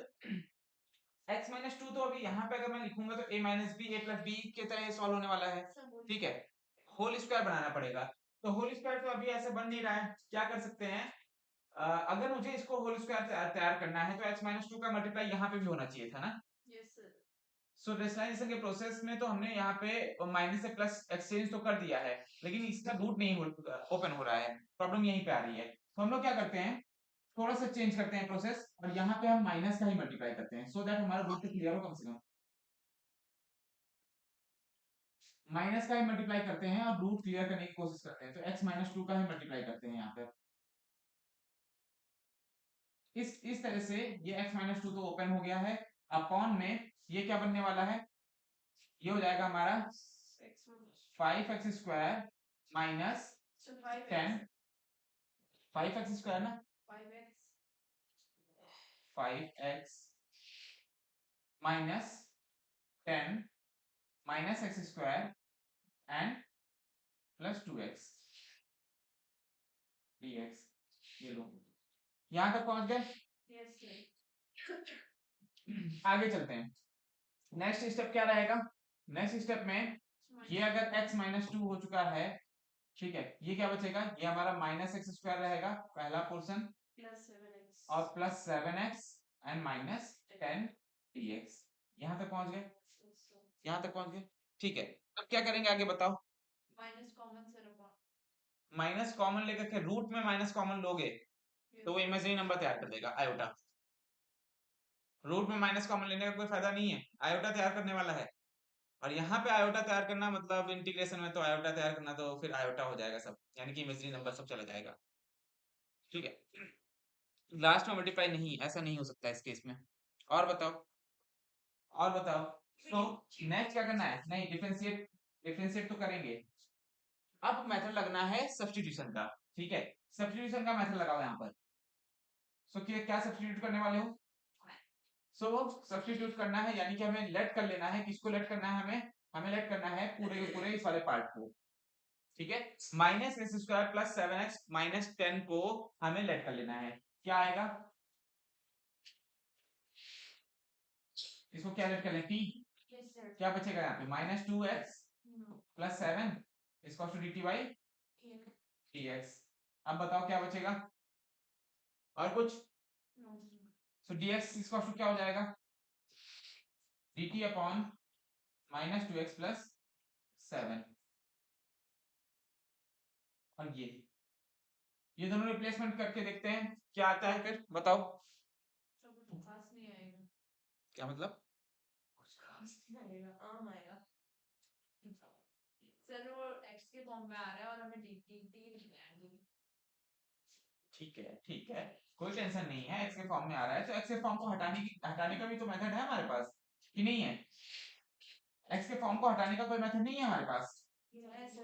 x माइनस टू तो अभी यहाँ पे अगर मैं लिखूंगा तो a minus B A plus B के तरह सॉल्व होने वाला है, ठीक है। होल स्क्वायर बनाना पड़ेगा, तो होल स्क्वायर तो अभी ऐसे बन नहीं रहा है, क्या कर सकते हैं, अगर मुझे इसको होल स्क्वायर तैयार करना है तो x माइनस टू का मल्टीप्लाई यहाँ पे भी होना चाहिए था ना। Yes sir. सो रेशनलाइजेशन के प्रोसेस में तो हमने यहाँ पे माइनस से प्लस एक्सचेंज तो कर दिया है, लेकिन इसका रूट नहीं ओपन हो रहा है, प्रॉब्लम यहीं पे आ रही है। तो हम लोग क्या करते हैं, थोड़ा सा चेंज करते हैं प्रोसेस और यहाँ पे हम माइनस का ही मल्टीप्लाई करते हैं, सो दैट हमारा रूट क्लियर हो कम से कम। माइनस का ही मल्टीप्लाई करते हैं और रूट क्लियर करने की कोशिश करते हैं, तो x माइनस टू का ही मल्टीप्लाई करते हैं यहाँ पे। इस तरह से ये x माइनस टू तो ओपन हो गया है, अपॉन में ये क्या बनने वाला है, ये हो जाएगा हमारा 5x square minus 10, 5x square ना, 5x minus 10 minus x square and plus 2x dx। ये लो, यहां तक पहुंच गए। Yes sir. आगे चलते हैं, नेक्स्ट स्टेप क्या रहेगा, नेक्स्ट स्टेप में ये अगर x माइनस टू हो चुका है, ठीक है, ये क्या बचेगा, ये हमारा माइनस एक्स स्क्वायर रहेगा पहला पोर्शन, और plus 7x and minus 10 dx। यहां तक पहुंच गए, यहां तक पहुंच गए। ठीक है, अब क्या करेंगे आगे बताओ। माइनस कॉमन लेकर के रूट में माइनस कॉमन लोगे तो वो इमेजिनरी नंबर तैयार कर देगा आयोटा। रूट में माइनस कॉमन लेने का कोई फायदा नहीं है, आयोटा तैयार करने वाला है। और यहाँ पे आयोटा तैयार करना मतलब इंटीग्रेशन में तो आयोटा तैयार करना, तो फिर आयोटा हो जाएगा सब, यानी कि इमेजिनरी नंबर सब चला जाएगा। ठीक है, लास्ट में मल्टीप्लाई नहीं, ऐसा नहीं हो सकता इस केस में। और बताओ, और बताओ। तो नेक्स्ट क्या करना है, नहीं डिफरेंशिएट, डिफरेंशिएट तो करेंगे। अब मेथड लगना है सब्स्टिट्यूशन का। ठीक है, सब्स्टिट्यूशन का मेथड लगाओ यहाँ पर। सो क्या सब्स्टिट्यूट करने वाले हो, सो सब्स्टिट्यूट करना है, यानी कि हमें लेट कर लेना है, किसको लेट करना है, हमें लेट करना है पूरे के पूरे इस वाले पार्ट को। ठीक है, minus x square plus 7x minus 10 को हमें लेट कर लेना है। क्या आएगा, इसको क्या लेट कर लें, t। क्या बचेगा यहाँ पे, माइनस 2x प्लस 7 इसको टू dt बाई dx। अब बताओ क्या बचेगा, और कुछ। सो dx इसको टू क्या हो जाएगा, dt upon minus 2x plus 7। और ये दोनों रिप्लेसमेंट करके देखते हैं क्या आता है, फिर बताओ। क्या मतलब, सर वो x के फॉर्म में आ रहा है और हमें dt लिखना है। ठीक है, ठीक है, कोई टेंशन नहीं है, एक्स के फॉर्म में आ रहा है तो एक्स के फॉर्म को हटाने का भी तो मेथड है हमारे पास, कि नहीं है। एक्स के फॉर्म को हटाने का कोई मेथड नहीं है हमारे पास।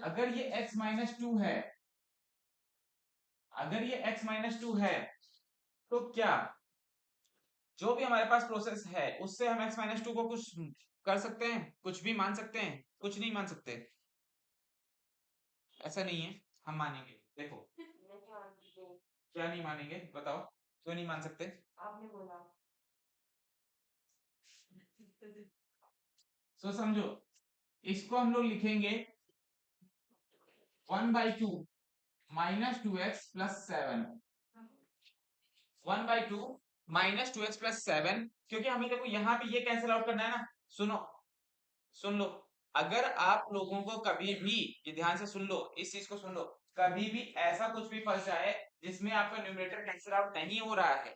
अगर ये x माइनस 2 है, अगर ये x माइनस 2 है, तो क्या जो भी हमारे पास प्रोसेस है उससे हम x माइनस 2 को कुछ कर सकते हैं, कुछ भी मान सकते हैं, कुछ नहीं मान सकते। ऐसा नहीं है, हम मानेंगे, देखो। क्या नहीं मानेंगे बताओ, क्यों नहीं मान सकते। आपने बोला सो समझो, इसको हम लोग लिखेंगे 1/2 minus 2x plus 7, 1/2 minus 2x plus 7, क्योंकि हमें देखो यहाँ पे ये कैंसिल आउट करना है ना। सुनो, सुन लो, अगर आप लोगों को कभी भी, ये ध्यान से सुन लो, इस चीज को सुन लो, कभी भी ऐसा कुछ भी फंस जाए जिसमें आपका न्यूमरेटर कैंसिल आउट नहीं हो रहा है,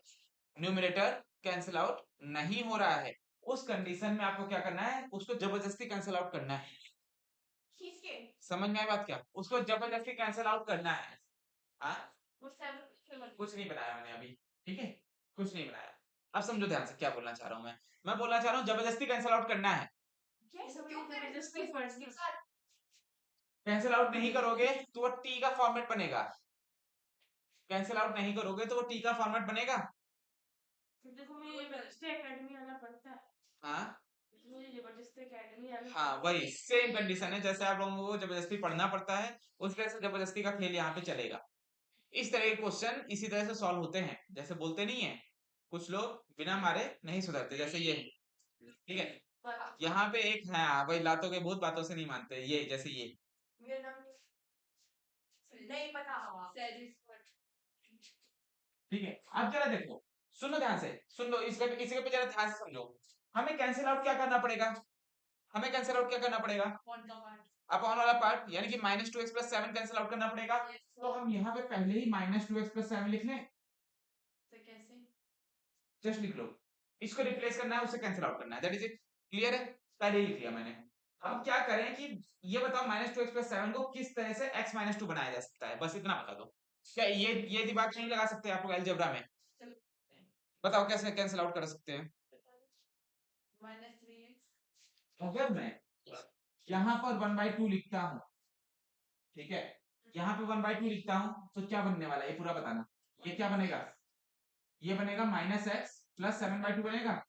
न्यूमरेटर कैंसिल आउट नहीं हो रहा है, उस कंडीशन में आपको क्या करना है, उसको जबरदस्ती कैंसिल आउट करना है। समझ में आई बात, क्या उसको जबरदस्ती कैंसिल आउट करना है। हाँ, कुछ नहीं बनाया मैंने अभी, ठीक है, कुछ नहीं बनाया। अब समझो ध्यान से क्या बोलना चाह रहा हूं मैं बोलना चाह रहा हूँ जबरदस्ती कैंसिल आउट करना है। कैंसिल आउट नहीं करोगे तो वो टी का फॉर्मेट बनेगा, कैंसिल आउट नहीं करोगे तो वो टी का फॉर्मेट बनेगा। हाँ, हाँ वही सेम कंडीशन है, जैसे आप लोगों को जबरदस्ती पढ़ना पड़ता है, उस तरह से जबरदस्ती का खेल यहाँ पे चलेगा। इस तरह के क्वेश्चन इसी तरह से सॉल्व होते हैं, जैसे बोलते नहीं है कुछ लोग बिना मारे नहीं सुधरते, जैसे ये। ठीक है, यहाँ पे एक है, हाँ, वही लातों के भूत बातों से नहीं मानते, ये जैसे ये। नहीं पता ठीक है, अब जरा देखो, सुनो ध्यान से, सुन लो, इसके पे जरा ध्यान से समझो। हमें कैंसिल आउट क्या करना पड़ेगा, हमें कैंसिल आउट क्या करना पड़ेगा, अपॉन वाला पार्ट, यानी कि minus 2x plus 7 cancel out करना पड़ेगा। तो हम यहाँ पे पहले ही माइनस 2x प्लस 7 लिख लें, जस्ट लिख लो, इसको रिप्लेस करना है, उससे कैंसिल आउट करना है, दैट इज इट, क्लियर है, पहले ही लिख लिया मैंने। अब क्या करें कि ये बताओ माइनस 2x प्लस 7 को किस तरह से x माइनस 2 बनाया जा सकता है, बस इतना बता दो। क्या ये दिमाग नहीं लगा सकते आप लोग अलजेब्रा में, बताओ कैसे कैंसिल आउट कर सकते हैं। अगर मैं यहाँ पर 1/2 लिखता हूँ, ठीक है, यहाँ पे 1/2 लिखता हूँ, तो क्या बनने वाला है ये पूरा बताना, ये क्या बनेगा, ये बनेगा माइनस एक्स प्लस 7/2 बनेगा।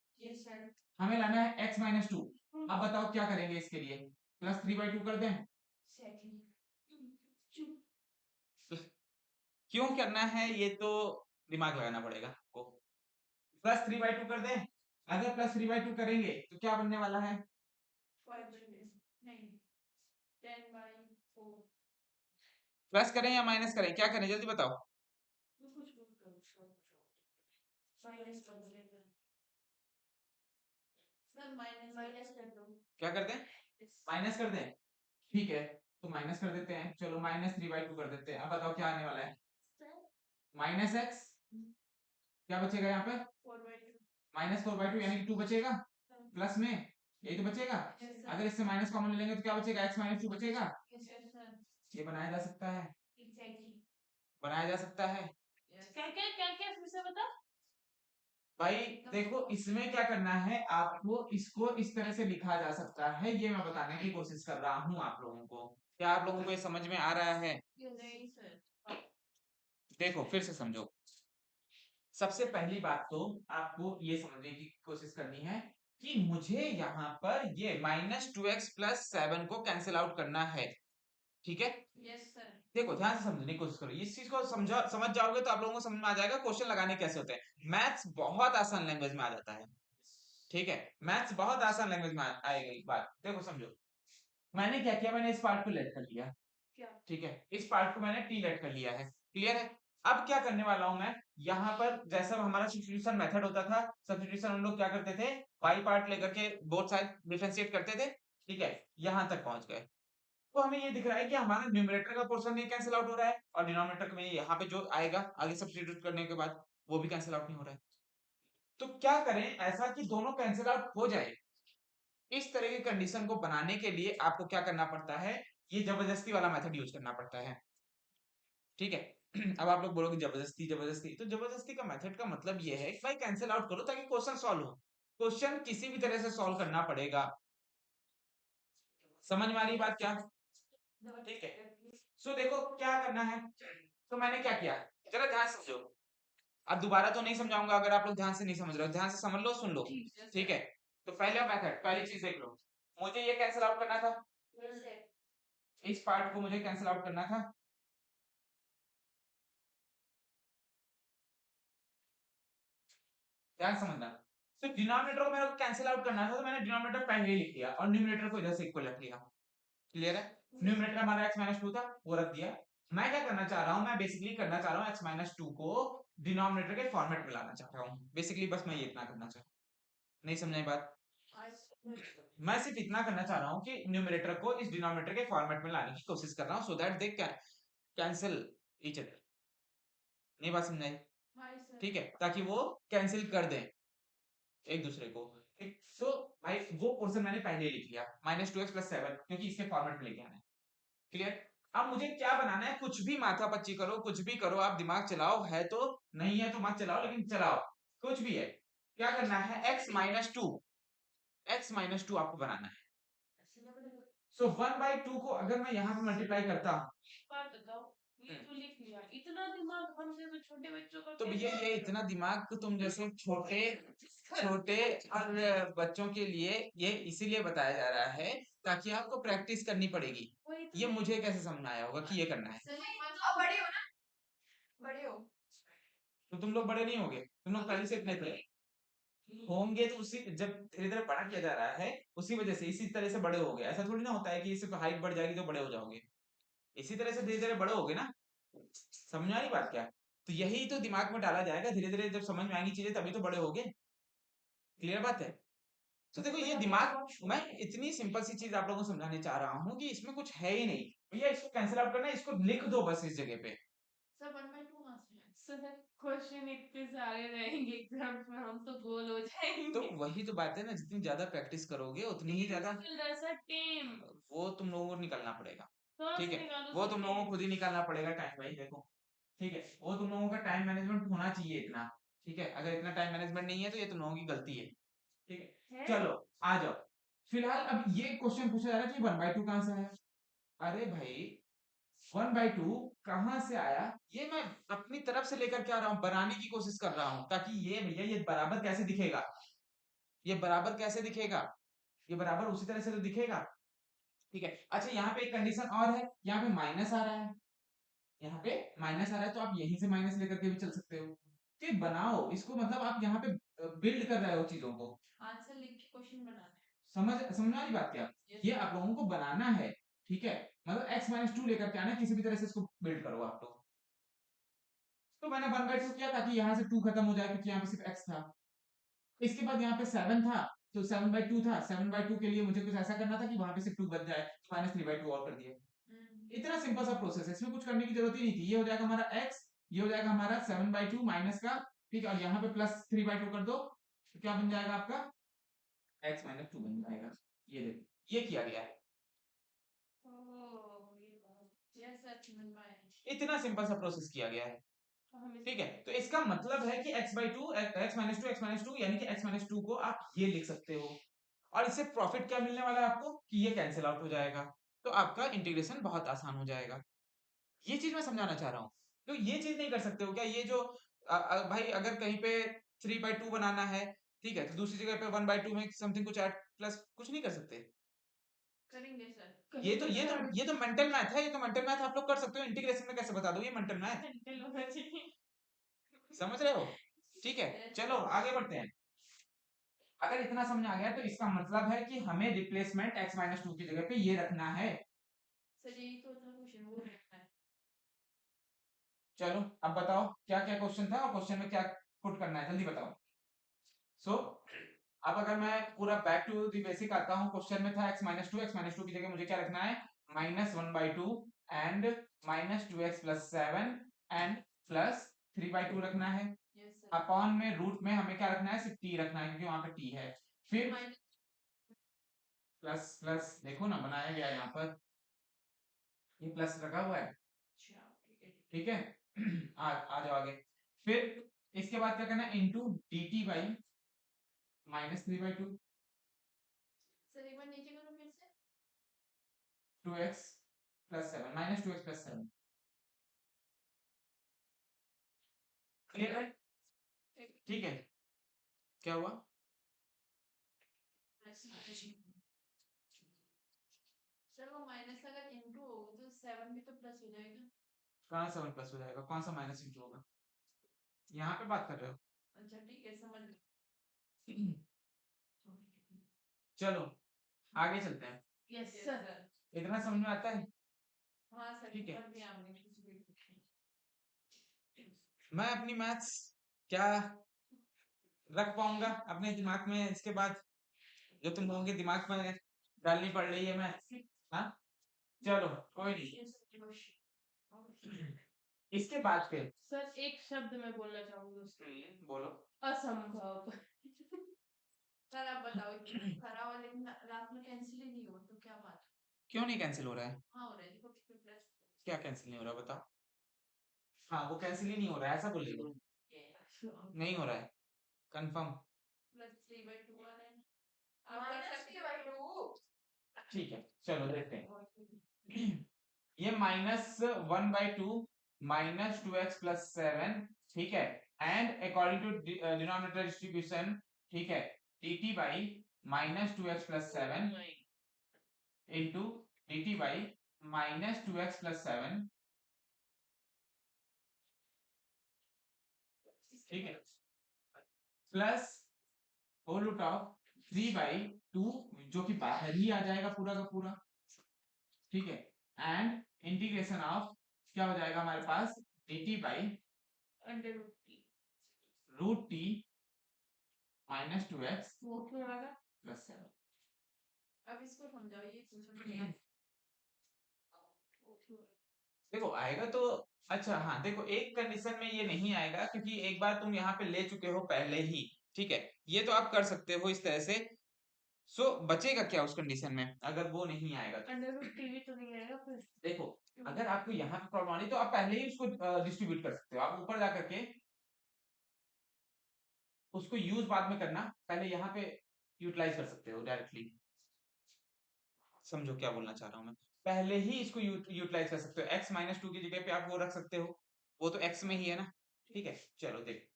हमें लाना है x माइनस 2। अब बताओ क्या करेंगे इसके लिए, प्लस 3/2 कर दें। क्यों करना है ये तो दिमाग लगाना पड़ेगा आपको, प्लस 3/2 कर दें। अगर प्लस 3/2 करेंगे तो क्या बनने वाला है, प्लस करें या माइनस करें, क्या करें जल्दी बताओ। क्या कर दें, माइनस कर दें, ठीक है तो माइनस कर देते हैं, चलो -3/2 कर देते हैं। अब बताओ क्या आने वाला है, -x, क्या बचेगा यहाँ पे, -4/2 यानी कि 2 बचेगा, प्लस में यही तो बचेगा। अगर इससे माइनस कॉमन लेंगे तो क्या बचेगा, x - 2 बचेगा। ये बनाया जा सकता है, बनाया जा सकता है। क्या क्या क्या क्या फिर से बता। भाई देखो इसमें क्या करना है आपको, इसको इस तरह से लिखा जा सकता है, ये मैं बताने की कोशिश कर रहा हूँ आप लोगों को। क्या आप लोगों को ये समझ में आ रहा है, नहीं सर। देखो फिर से समझो। सबसे पहली बात तो आपको ये समझने की कोशिश करनी है कि मुझे यहाँ पर ये -2x+7 को कैंसिल आउट करना है, ठीक है। Yes sir. देखो ध्यान से समझने की कोशिश करो, इस चीज को समझ जाओगे तो आप लोगों को समझ में आ जाएगा क्वेश्चन लगाने कैसे होते हैं। मैथ्स बहुत आसान लैंग्वेज में आ जाता है, ठीक है, मैथ्स बहुत आसान लैंग्वेज में आएगी बात। देखो समझो, मैंने क्या किया, मैंने इस पार्ट को लेट कर लिया, ठीक है, इस पार्ट को मैंने टी लेट कर लिया है, क्लियर है। अब क्या करने वाला हूं मैं, यहाँ पर जैसा हमारा सब्स्टिट्यूशन मेथड होता था, सब्स्टिट्यूशन हम लोग क्या करते थे, बाई पार्ट लेकर के बोथ साइड डिफरेंशिएट करते थे, ठीक है, यहां तक पहुंच गए। तो हमें ये दिख रहा है कि हमारा न्यूमरेटर का पोर्शन नहीं कैंसिल आउट हो रहा है, और डिनोमिनेटर में यहाँ पे जो आएगा आगे सब्स्टिट्यूट करने के बाद वो भी कैंसिल आउट नहीं हो रहा है। तो क्या करें ऐसा कि दोनों कैंसिल आउट हो जाए। इस तरह की कंडीशन को बनाने के लिए आपको क्या करना पड़ता है, ये जबरदस्ती वाला मेथड यूज करना पड़ता है, ठीक है। अब आप लोग बोलोगे जबरदस्ती जबरदस्ती, तो जबरदस्ती का मेथड का मतलब ये है कि भाई कैंसिल आउट करो ताकि क्वेश्चन सॉल्व हो। क्वेश्चन किसी भी तरह से सॉल्व करना पड़ेगा, समझ में आ रही बात क्या, ठीक है। सो देखो क्या करना है, तो मैंने क्या किया, जरा ध्यान से समझो। अब दोबारा तो नहीं समझाऊंगा, अगर आप लोग ध्यान से नहीं समझ रहे हो, ध्यान से समझ लो, सुन लो, ठीक है। तो पहले मेथड, पहली चीज देख लो, मुझे ये कैंसिल आउट करना था, इस पार्ट को मुझे कैंसिल आउट करना था, ध्यान समझना। तो डिनोमिनेटर को मेरे को कैंसिल आउट करना था, तो मैंने डिनोमिनेटर पहले ही लिख दिया और न्यूमरेटर को इधर से इक्वल रख लिया, क्लियर है। न्यूमरेटर हमारा x - 2 था, वो रख दिया। मैं क्या करना चाह रहा हूं, मैं बेसिकली करना चाह रहा हूं x - 2 को डिनोमिनेटर के फॉर्मेट में लाना चाह रहा हूं, बेसिकली बस मैं ये इतना करना चाह रहा हूं, नहीं समझाई बात। मैं सिर्फ इतना करना चाह रहा हूं कि न्यूमरेटर को इस डिनोमिनेटर के फॉर्मेट में लाने की कोशिश कर रहा हूं, so that they cancel each other, नहीं बात समझाई, ठीक है, ताकि वो कैंसिल कर दें एक दूसरे को, ठीक। सो भाई वो पोर्शन मैंने पहले ही लिख लिया, -2x+7, क्योंकि इसके फॉर्मेट में लेके आना है, क्लियर। अब मुझे क्या बनाना है, कुछ भी माथा पच्ची करो, कुछ भी करो, आप दिमाग चलाओ, है तो, नहीं है तो मत चलाओ, लेकिन चलाओ, कुछ भी है। क्या करना है, x - 2 आपको बनाना है। सो 1/2 को अगर मैं यहाँ पे मल्टीप्लाई करता हूँ, ये तो लिख लिया, इतना दिमाग हम जैसे छोटे बच्चों का तो भैया ये इतना दिमाग तुम जैसे छोटे छोटे और बच्चों के लिए ये इसीलिए बताया जा रहा है ताकि आपको प्रैक्टिस करनी पड़ेगी। ये मुझे कैसे समझ में आया होगा कि ये करना है, अब बड़े हो ना, बड़े हो। तो तुम लोग बड़े नहीं होगे, तुम लोग पहले से इतने थे, होंगे तो उसी जब धीरे धीरे बड़ा किया जा रहा है उसी वजह से, इसी तरह से बड़े हो गए। ऐसा थोड़ी ना होता है कि सिर्फ हाइट बढ़ जाएगी तो बड़े हो जाओगे, इसी तरह से धीरे धीरे बड़े हो गए ना, समझ में आ रही बात क्या। तो यही तो दिमाग में डाला जाएगा, धीरे धीरे जब समझ में आएंगी चीजें तभी तो बड़े हो गए, क्लियर बात है। तो देखो ये दिमाग, मैं इतनी सिंपल सी चीज आप लोगों को समझाने चाह रहा हूँ कि इसमें कुछ है ही नहीं, भैया इसको कैंसिल आउट करना है, इसको लिख दो बस इस जगह पे। सर 1/2 कहाँ से है? सर क्वेश्चन इतने सारे रहेंगे एग्जाम्स में, हम तो गोल हो तो जाएंगे। वही तो बात है ना, जितनी ज्यादा प्रैक्टिस करोगे उतनी ही ज्यादा सर टेम वो तुम लोगों को निकलना पड़ेगा, कहाँ ठीक से है, निकालूं वो सर तुम लोगों को टेम? खुद ही निकालना पड़ेगा टाइम, भाई देखो, ठीक है, वो तुम लोगों का टाइम मैनेजमेंट होना चाहिए इतना, ठीक है, अगर इतना टाइम मैनेजमेंट नहीं है तो ये तुम लोगों की गलती है, ठीक है। चलो आ जाओ, फिलहाल अब ये क्वेश्चन पूछा जा रहा है कि 1/2 कहां से आया। अरे भाई 1/2 कहां से आया, ये मैं अपनी तरफ से लेकर के आ रहा हूं, बनाने की कोशिश कर रहा हूं, ताकि ये भैया ये बराबर कैसे दिखेगा, ये बराबर कैसे दिखेगा, ये बराबर उसी तरह से तो दिखेगा, ठीक है। अच्छा यहाँ पे एक कंडीशन और है, यहाँ पे माइनस आ रहा है, यहाँ पे माइनस आ रहा है, तो आप यहीं से माइनस लेकर के भी चल सकते हो, कि बनाओ इसको, मतलब आप यहाँ पे बिल्ड कर रहे हो चीजों को, आंसर लिख के क्वेश्चन बनाना है। समझ समझ आ रही बात क्या, ये आप लोगों को बनाना है, ठीक है, मतलब x माइनस टू लेकर के आना, किसी भी तरह से इसको बिल्ड करो आप लोग। तो मैंने 1/2 किया ताकि यहाँ से 2 खत्म हो जाए, क्योंकि यहाँ पे सिर्फ x था। इसके बाद यहाँ पे 7 था, तो 7/2 था, 7/2 के लिए मुझे कुछ ऐसा करना था कि वहां पे सिर्फ 2 बच जाए, -3/2 और कर दिए। इतना सिंपल सा प्रोसेस है, इसमें कुछ करने की जरूरत ही नहीं थी। ये हो जाएगा हमारा x, ये हो जाएगा हमारा 7/2 माइनस का, ठीक है, और यहाँ पे +3/2 कर दो, तो क्या बन जाएगा आपका x - 2 बन जाएगा। ये देखो, ये किया गया है। इतना सिंपल सा प्रोसेस किया गया है, ठीक है। तो इसका मतलब है कि x/2 x - 2 यानी कि x - 2 को आप ये लिख सकते हो, और इससे प्रॉफिट क्या मिलने वाला है आपको कि ये कैंसिल आउट हो जाएगा, तो आपका इंटीग्रेशन बहुत आसान हो जाएगा। ये चीज मैं समझाना चाह रहा हूँ। तो ये चीज नहीं कर सकते हो क्या, ये जो भाई अगर कहीं पे 3/2 बनाना है, ठीक है, तो दूसरी जगह पे 1/2 में समथिंग कुछ ऐड प्लस कुछ नहीं कर सकते। करेंगे सर, ये तो मेंटल मैथ है, ये तो मेंटल मैथ आप लोग कर सकते हो, इंटीग्रेशन में कैसे बता दो, ये मेंटल मैथ समझ रहे हो, ठीक है। चलो आगे बढ़ते हैं। अगर इतना समझ आ गया तो इसका मतलब है कि हमें रिप्लेसमेंट x - 2 की जगह पे ये रखना है। सर यही तो था क्वेश्चन, वो रखना है। चलो अब बताओ क्या क्या क्वेश्चन था, और क्वेश्चन में क्या पुट करना है, जल्दी बताओ। सो अब अगर मैं पूरा बैक टू द बेसिक आता हूँ, क्वेश्चन में था x - 2 की जगह मुझे क्या रखना है, -1/2 एंड -2x+7 एंड +3/2 रखना है। यस सर, अपॉन में रूट में हमें क्या रखना है, सिर्फ t रखना है, क्योंकि वहां पे t है। फिर प्लस प्लस देखो ना बनाया गया है यहाँ पर, ये प्लस लगा हुआ है, अच्छा ठीक है। आ जाओ आगे। फिर इसके बाद क्या करना है, इंटू dt बाई -3/2, सर एक बार नीचे करो फिर से। 2x+7 -2x+7, क्लियर है, ठीक है। क्या हुआ, सर वो माइनस अगर इनटू होगा तो 7 भी तो प्लस हो जाएगा। कहाँ 7 प्लस हो जाएगा, कौन सा माइनस इंटू होगा, यहाँ पे बात कर रहे हो। अच्छा ठीक है, समझ गए। चलो आगे चलते हैं। यस सर, इतना समझ में आता है, हाँ सर, ठीक है। पर भी आपने कुछ भी मैं अपनी मैथ्स क्या रख पाऊंगा अपने दिमाग में, इसके बाद जो तुम लोगों के दिमाग में डालनी पड़ रही है मैथ्स, हाँ चलो कोई नहीं। इसके बाद फिर सर एक शब्द मैं बोलना चाहूंगी उसके, बोलो। असंभव। सर आप बताओ, खरा वाले दिन रात में कैंसिल ही नहीं हुआ तो क्या बात। क्यों नहीं कैंसिल हो रहा है, हाँ हो रहा है, देखो प्लस क्या कैंसिल नहीं हो रहा बताओ। हाँ वो कैंसिल ही नहीं हो रहा है, ऐसा बोलिए, नहीं हो रहा है कंफर्म, +3/2 आ रहा है, आप कर सकते हो। ठीक है। चलो देखते हैं। ये -1/2 -2x+7, ठीक है, and according to denominator distribution, ठीक है, dt by -2x+7 into dt by -2x+7, ठीक है, प्लस होल रूट ऑफ 3/2, जो कि बाहर ही आ जाएगा पूरा का पूरा, ठीक है, एंड इंटीग्रेशन ऑफ क्या हो जाएगा हमारे पास, dt by root t -2x वो क्यों आएगा, +7। अब इसको समझाओ, ये समझ देखो आएगा तो अच्छा, हाँ देखो एक कंडीशन में ये नहीं आएगा, क्योंकि एक बार तुम यहाँ पे ले चुके हो पहले ही, ठीक है, ये तो आप कर सकते हो इस तरह से। सो बचेगा क्या उस कंडीशन में अगर वो नहीं आएगा तो? टीवी तो नहीं आएगा फिर। देखो अगर आपको यहाँ पे प्रॉब्लम आ रही है तो आप पहले ही उसको डिस्ट्रीब्यूट कर सकते हो, आप ऊपर जाकर के उसको यूज बाद में करना, पहले यहाँ पे यूटिलाइज कर सकते हो डायरेक्टली। समझो क्या बोलना चाह रहा हूँ मैं, पहले ही इसको यूटिलाइज कर सकते हो, x - 2 की जगह पे आप वो रख सकते हो, वो तो x में ही है ना, ठीक है। चलो देखो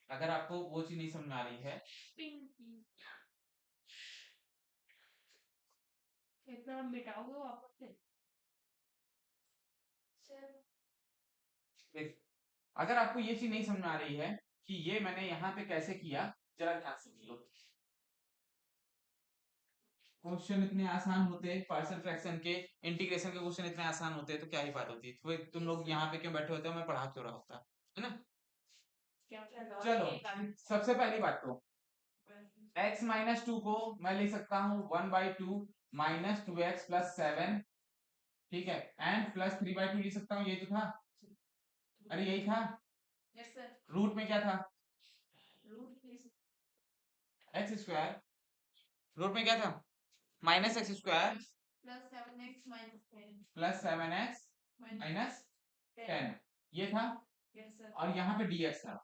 अगर आपको वो चीज नहीं समझ में आ रही है, इतना मिटाओगे वापस से सर। देख अगर आपको ये चीज नहीं समझ में आ रही है कि ये मैंने यहाँ पे कैसे किया, जरा ध्यान से सुन लो। क्वेश्चन इतने आसान होते हैं पार्शियल फ्रैक्शन के, इंटीग्रेशन के क्वेश्चन इतने आसान होते हैं तो क्या ही बात होती है, तो तुम लोग यहाँ पे क्यों बैठे होते हो, मैं पढ़ा क्यों रहा होता है ना। चलो सबसे पहली बात तो x माइनस टू को मैं लिख सकता हूँ 1/2 माइनस 2x प्लस 7, ठीक है, एंड प्लस 3/2 लिख सकता हूँ, यही तो था, अरे यही था। Yes sir. रूट में क्या था, रूट एक्स स्क्वायर, रूट में क्या था, minus x square plus 7x minus 10 plus 7x minus 10, ये था। Yes sir. और यहाँ पे dx था,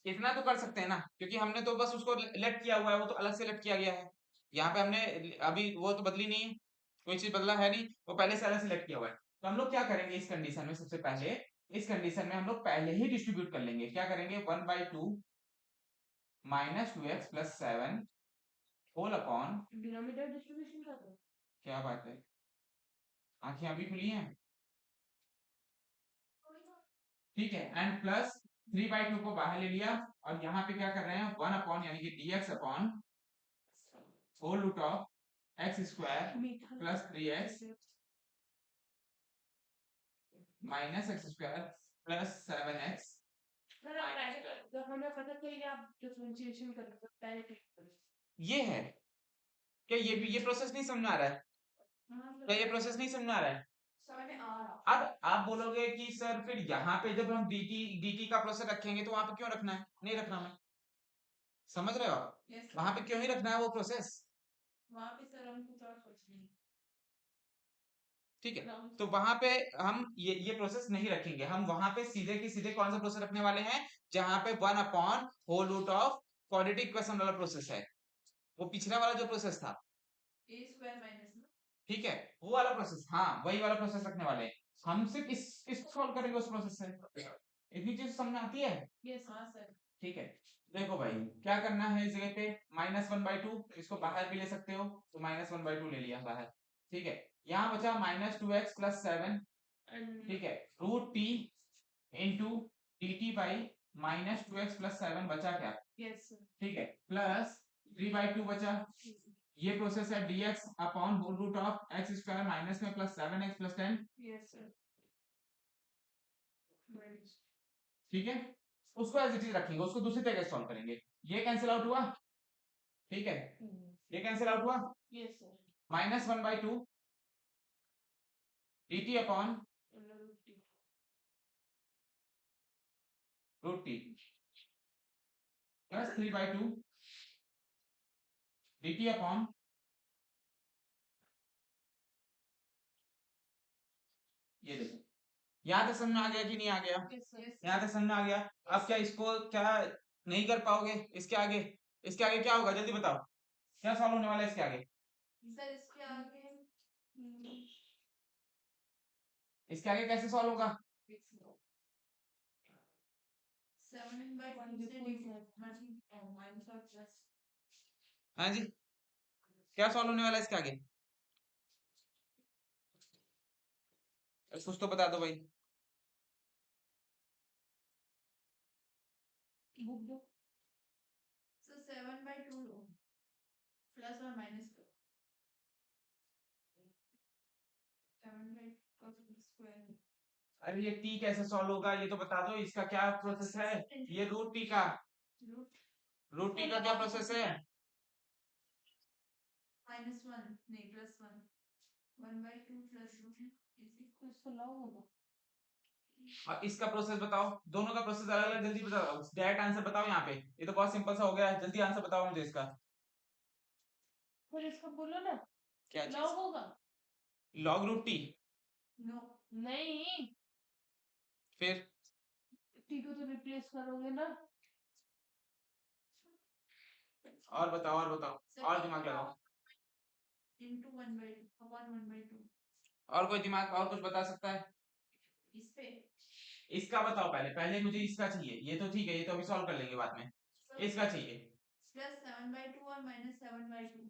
इतना तो कर सकते हैं ना, क्योंकि हमने तो बस उसको लेट किया हुआ है, वो तो अलग से लेट किया गया है, यहाँ पे हमने अभी वो तो बदली नहीं है, कोई चीज बदला है नहीं, वो पहले से अलग से लेट किया हुआ है। तो हम लोग क्या करेंगे इस कंडीशन में, सबसे पहले इस कंडीशन में हम लोग पहले ही डिस्ट्रीब्यूट कर लेंगे, क्या करेंगे 1/2 minus 2x plus 7 whole upon, denominator distribution कर दो। क्या बात है, आंखें अभी खुली हैं, ठीक है, एंड प्लस 3/2 को बाहर ले लिया, और यहाँ पे क्या कर रहे हैं 1 अपॉन यानी कि dx upon whole root of x square plus 3x minus x square plus 7x। तो हमें पता चल गया, आप डिफरेंशिएशन कर लो डायरेक्ट। ये है क्या, ये प्रोसेस नहीं समझ में आ रहा है, क्या ये प्रोसेस नहीं समझ में आ रहा है। समझ में आ रहा। अब आप बोलोगे कि सर फिर यहाँ पे जब हम dt का प्रोसेस रखेंगे तो वहां पे क्यों रखना है, नहीं रखना, मैं समझ रहे हो आप, यस वहां पे क्यों ही रखना है वो प्रोसेस, वहां पे सर हम कुछ और सोच लेंगे। ठीक है, तो वहां पे हम ये प्रोसेस नहीं रखेंगे, हम वहां पे सीधे की सीधे कौन सा प्रोसेस रखने वाले हैं, जहां पे 1 upon whole root of quadratic equation वाला प्रोसेस है, वो पिछला वाला जो प्रोसेस था, ए स्क्वायर माइनस ना। ठीक है, वो वाला प्रोसेस, हाँ वही वाला प्रोसेस रखने वाले हैं, हम सिर्फ इसको सॉल्व करेंगे उस प्रोसेस से, इतनी चीज समझ आती है। यस हाँ सर। ठीक है, देखो भाई क्या करना है, इस जगह पे -1/2, इसको बाहर भी ले सकते हो, तो -1/2 ले लिया बाहर, ठीक है, यहाँ बचा -2x प्लस 7, ठीक है, root t into dt by -2x plus 7 बचा क्या, यस सर। ठीक है, प्लस 3/2 बचा, ये प्रोसेस है dx upon whole root of x square minus में plus 7x plus 10, yes sir. ठीक है, उसको एज इट इज रखेंगे, उसको दूसरी तरीके से सॉल्व करेंगे, ये कैंसिल आउट हुआ, ठीक है, ये कैंसिल आउट हुआ, yes sir. -1/2 dt upon root t plus 3/2 dt upon, ये देखो यहाँ तक समझ में आ गया कि नहीं आ गया, यहाँ तक समझ में आ गया। अब क्या इसको क्या नहीं कर पाओगे, इसके आगे क्या होगा जल्दी बताओ, क्या सॉल्व होने वाला है इसके आगे, सर इसके आगे इसके आगे कैसे सॉल्व होगा, 7/2 से माइनस और प्लस। हाँ जी, क्या सॉल्व होने वाला है इसके आगे, कुछ तो बता दो भाई, बुक दो। सर 7/2 प्लस और माइनस करो। 7/2 स्क्वायर। अरे ये टी कैसे सॉल्व होगा ये तो बता दो, इसका क्या प्रोसेस है, ये रूट टी का, रूट टी का क्या प्रोसेस है, -1 नहीं +1 1/2 प्लस इसको लॉग होगा। और इसका प्रोसेस बताओ, दोनों का प्रोसेस अलग अलग, जल्दी बताओ, डायरेक्ट आंसर बताओ, यहाँ पे ये तो बहुत सिंपल सा हो गया है, जल्दी आंसर बताओ मुझे इसका, फिर इसको बोलो ना, क्या लॉग होगा। लॉग रूट टी, नो नहीं, फिर टी को तो रिप्लेस करोगे ना। और बताओ और बताओ, और दिमाग लगाओ, into 1/2 upon 1/2 और कोई दिमाग और कुछ बता सकता है, इस पे इसका बताओ, पहले पहले मुझे इसका चाहिए, ये तो ठीक है, ये तो अभी सॉल्व कर लेंगे बाद में, इसका चाहिए, प्लस 7/2 और -7/2।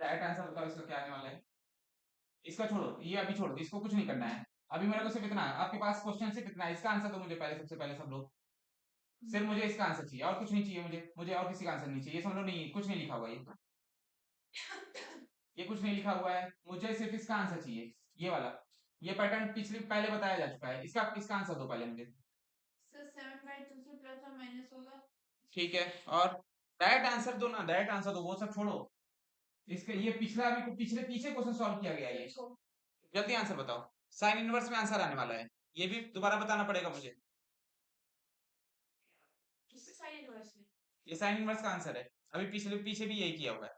डायरेक्ट आंसर बताओ इसका क्या आने वाला है, इसका छोड़ो, ये अभी छोड़ो, इसको कुछ नहीं करना है, अभी मेरे को सिर्फ इतना है, आपके पास क्वेश्चन सिर्फ इतना है, इसका आंसर तो मुझे पहले, सबसे पहले सब लोग, सिर्फ मुझे इसका आंसर चाहिए और कुछ नहीं चाहिए, मुझे मुझे और किसी का आंसर नहीं चाहिए, ये समझ लो नहीं कुछ नहीं लिखा हुआ ये, ये कुछ नहीं लिखा हुआ है, मुझे सिर्फ इसका आंसर चाहिए, ये वाला। ये पैटर्न पिछले पहले बताया जा चुका है, इसका आंसर दो पहले मुझे। सर 7/2 से प्लस और माइनस होगा। ठीक है, और डायरेक्ट आंसर दो ना, डायरेक्ट आंसर दो, वो सब छोड़ो। इसके ये पिछला अभी पिछले पीछे क्वेश्चन सॉल्व किया गया है ये। जल्दी आंसर बताओ, साइन इनवर्स में आंसर आने वाला है, ये भी दोबारा बताना पड़ेगा मुझे। किससे साइन इनवर्स में? ये साइन इनवर्स का आंसर है, अभी पिछले पीछे भी यही किया हुआ है,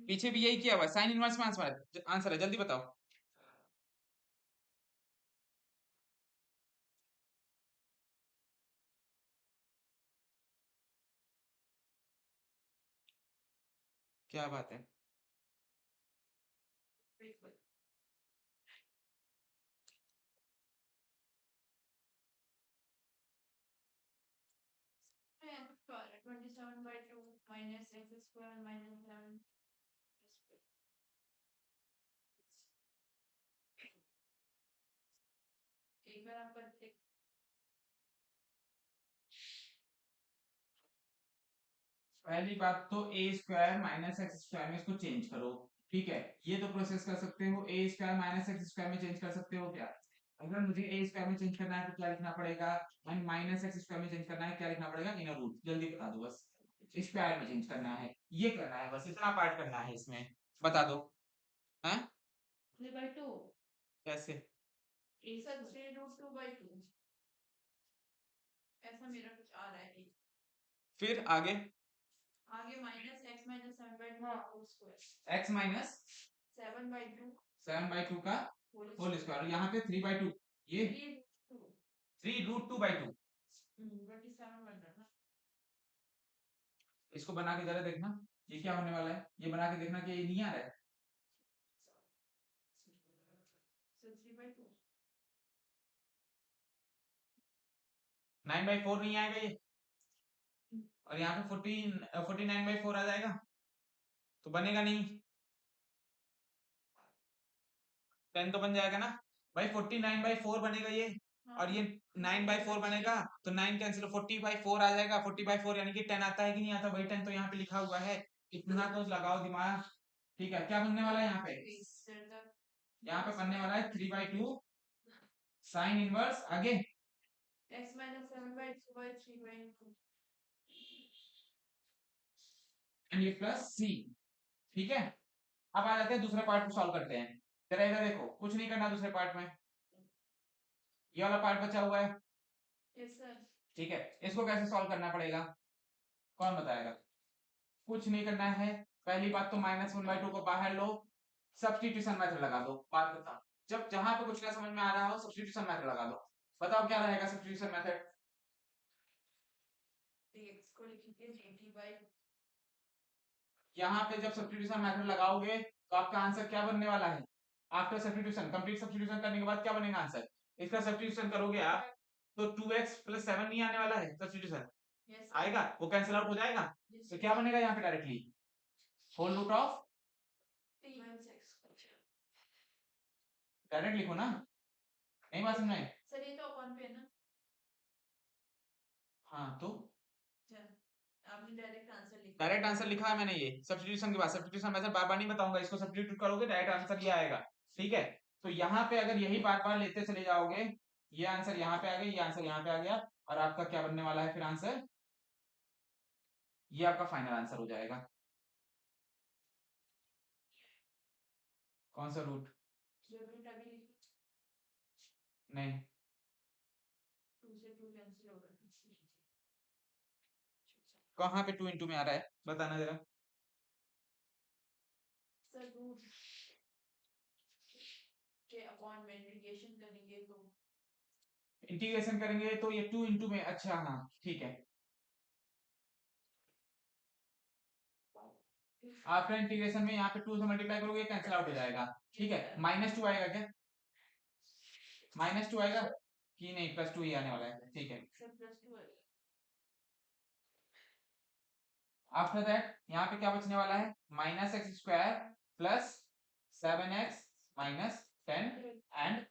पीछे भी यही किया हुआ है, साइन इनवर्स में आंसर है, जल्दी बताओ। क्या बात है। Yeah, 27/2 minus x square minus 11. एक बार आपका पहली बात तो ए स्क्वायर माइनस एक्स स्क्वायर में इसको चेंज करो, ठीक है, ये तो प्रोसेस कर सकते हो, ए स्क्वायर माइनस एक्स स्क्वायर में चेंज कर सकते हो क्या? अगर मुझे ए स्क्वायर में चेंज करना है तो क्या लिखना पड़ेगा, एंड माइनस एक्स स्क्वायर में चेंज करना है क्या लिखना पड़ेगा, इनर रूट, जल्दी बता दो बस। स्क्वायर में चेंज करना है, ये करना है, बस इतना पार्ट करना है इसमें, बता दो। हैं? 3/2 कैसे? सर 3√2/2 ऐसा मेरा कुछ आ रहा है। फिर आगे आगे minus x minus 7/2 whole square x minus 7/2 7/2 का होल स्क्वायर, यहाँ पे 3/2, ये 3√2/2। 27 बन रहा ना। इसको बना के जरा देखना, ये क्या होने वाला है, ये बना के देखना कि ये नहीं आ रहा है। So 3/2 9/4 नहीं आएगा ये, और यहाँ पे 49/4 आ जाएगा, तो बनेगा नहीं, 10 तो बन जाएगा ना भाई, 49/4 बनेगा ये, और ये 9/4 बनेगा, तो 9 कैंसिल, 40/4 आ जाएगा, 40/4 यानी कि 10 आता है कि नहीं आता भाई, 10 तो यहाँ पे लिखा हुआ है, इतना तो लगाओ दिमाग। ठीक है, क्या बनने वाला है यहाँ पे, यहाँ पे बनने वाला है 3/2 साइन इनवर्स, आगे x minus 7/2/3/2 एंड ये प्लस सी, ठीक है। अब आ जाते हैं दूसरे पार्ट को सॉल्व करते हैं, जरा इधर देखो, कुछ नहीं करना दूसरे पार्ट में, ये वाला पार्ट बचा हुआ है, yes sir ठीक है, इसको कैसे सॉल्व करना पड़ेगा, कौन बताएगा? कुछ नहीं करना है, पहली बात तो -1/2 को बाहर लो, सब्स्टिट्यूशन मेथड लगा दो, बात बताओ, जब जहां पे कुछ ना समझ में आ रहा हो सब्स्टिट्यूशन मेथड लगा दो, बताओ क्या रहेगा सब्स्टिट्यूशन मेथड। x को लिखेंगे dt/, यहाँ पे जब सब्स्टिट्यूशन मेथड लगाओगे तो आपका आंसर क्या बनने वाला है, आफ्टर सब्स्टिट्यूशन, कंप्लीट सब्स्टिट्यूशन करने के बाद क्या बनेगा आंसर, इसका सब्स्टिट्यूशन करोगे आप तो 2x + 7 नहीं आने वाला है सब्स्टिट्यूशन, yes आएगा, वो कैंसिल आउट हो जाएगा, तो क्या बनेगा यहाँ पे directly whole root of, direct लिखो ना, नहीं बात समझ में? सर ये तो अपन पे है ना। हाँ तो आपने डायरेक्ट आंसर लिखा, डायरेक्ट आंसर लिखा है मैंने, ये सब्स्टिट्यूशन के बाद, सब्स्टिट्यूशन मेथड बार बार नहीं बताऊंगा, इसको सब्स्टिट्यूट करोगे डायरेक्ट आंसर ये आएगा, ठीक है। तो यहाँ पे अगर यही बार बार लेते चले जाओगे, ये आंसर यहाँ पे आ गया, ये आंसर यहाँ पे आ गया, और आपका क्या बनने वाला है फिर आंसर, ये आपका फाइनल आंसर हो जाएगा। कौन सा रूट? रूट अभी लिखो, नहीं, 2 से 2 कैंसिल होगा, कहाँ पे 2 इंटू में आ रहा है बताना जरा। सर रूट के अपॉन में इंटीग्रेशन करेंगे तो इंटीग्रेशन करेंगे तो ये 2 इंटू में, अच्छा हाँ ठीक है, आफ्टर इंटीग्रेशन में यहाँ पे 2 से मल्टीप्लाई करोगे कैंसिल आउट हो जाएगा, ठीक है, -2 आएगा क्या, -2 आएगा कि नहीं, +2 ही आने वाला है, ठीक है। सर +2 आएगा। आफ्टर दैट यहाँ पे क्या बचने वाला है, -x² + 7x - 10 एंड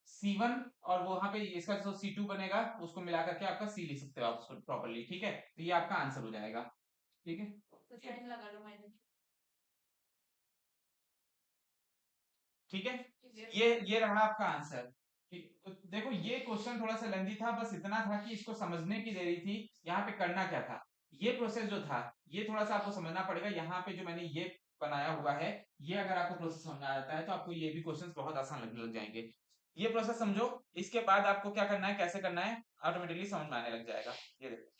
c1, और वहां पे इसका जो c2 बनेगा उसको मिला करके आपका c लिख सकते हो आप उसको प्रॉपर्ली, ठीक है, तो ये आपका आंसर हो जाएगा। ठीक है, तो साइन लगा लो मैंने। ठीक है, ठीक है ये रहा आपका आंसर। ठीक, तो देखो ये क्वेश्चन थोड़ा सा लेंदी था, बस इतना था कि इसको समझने की देरी थी। यहाँ पे करना क्या था, ये प्रोसेस जो था ये थोड़ा सा आपको समझना पड़ेगा। यहाँ पे जो मैंने ये बनाया हुआ है, ये अगर आपको प्रोसेस समझ में आता है तो आपको ये भी क्वेश्चंस बहुत आसान लगने लग जाएंगे। ये प्रोसेस समझो, इसके बाद आपको क्या करना है, कैसे करना है, ऑटोमेटिकली समझ में आने लग जाएगा। ये देखो,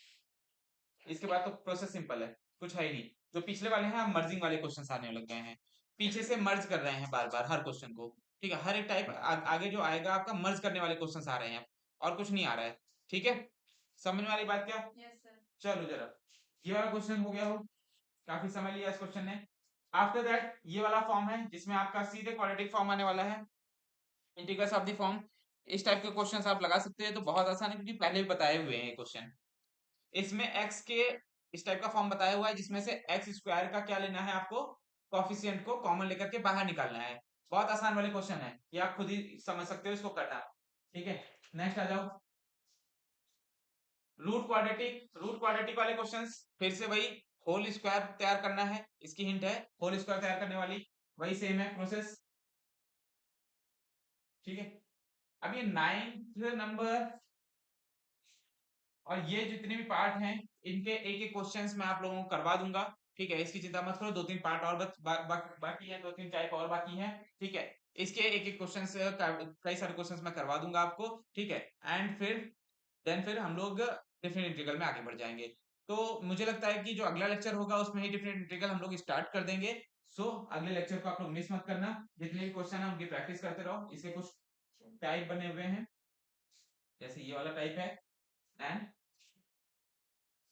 इसके बाद तो प्रोसेस सिंपल है, कुछ है ही नहीं। जो पिछले वाले हैं, मर्जिंग वाले क्वेश्चंस आने लग गए हैं, पीछे से मर्ज कर रहे हैं बार बार हर क्वेश्चन को। ठीक है, हर एक टाइप आगे जो आएगा आपका मर्ज करने वाले क्वेश्चंस आ रहे हैं, और कुछ नहीं आ रहा है। ठीक है, समझ में वाली बात क्या? Yes sir. चलो जरा, ये वाला क्वेश्चन हो गया हो, काफी समय लिया इस क्वेश्चन ने। आफ्टर दैट ये वाला फॉर्म है जिसमें आपका सीधे क्वाड्रेटिक फॉर्म आने वाला है, इंटीग्रल्स ऑफ द फॉर्म। इस टाइप के क्वेश्चंस आप लगा सकते हैं, तो बहुत आसान है क्योंकि पहले भी बताए हुए हैं ये क्वेश्चन। इसमें x के इस टाइप का फॉर्म बताया हुआ है जिसमें से एक्स स्क्वायर का क्या लेना है आपको, कोफिशिएंट को कॉमन लेकर के बाहर निकालना है। बहुत आसान वाले क्वेश्चन है, ये आप खुद ही समझ सकते हो इसको करना। ठीक है, नेक्स्ट आ जाओ, रूट क्वाड्रेटिक वाले क्वेश्चंस। फिर से वही होल स्क्वायर तैयार करना है, इसकी हिंट है होल स्क्वायर तैयार करने वाली, वही सेम है प्रोसेस। ठीक है, अब ये 9th नंबर और ये जितने भी पार्ट हैं, इनके एक एक क्वेश्चंस मैं आप लोगों को करवा दूंगा। ठीक है, इसकी चिंता मत करो, दो तीन पार्ट और बाकी है, दो तीन टाइप और बाकी है। ठीक है, इसके एक एक क्वेश्चंस, कई सारे क्वेश्चंस मैं करवा दूंगा आपको। ठीक है, एंड फिर हम लोग डिफरेंट इंटीग्रल में आगे बढ़ जाएंगे। तो मुझे लगता है कि जो अगला लेक्चर होगा उसमें ही डिफरेंट इंटीग्रल हम लोग स्टार्ट कर देंगे। सो अगले लेक्चर को आप लोग मिस मत करना, जितने भी क्वेश्चन है उनकी प्रैक्टिस करते रहो। इसके कुछ टाइप बने हुए हैं, जैसे ये वाला टाइप है, एंड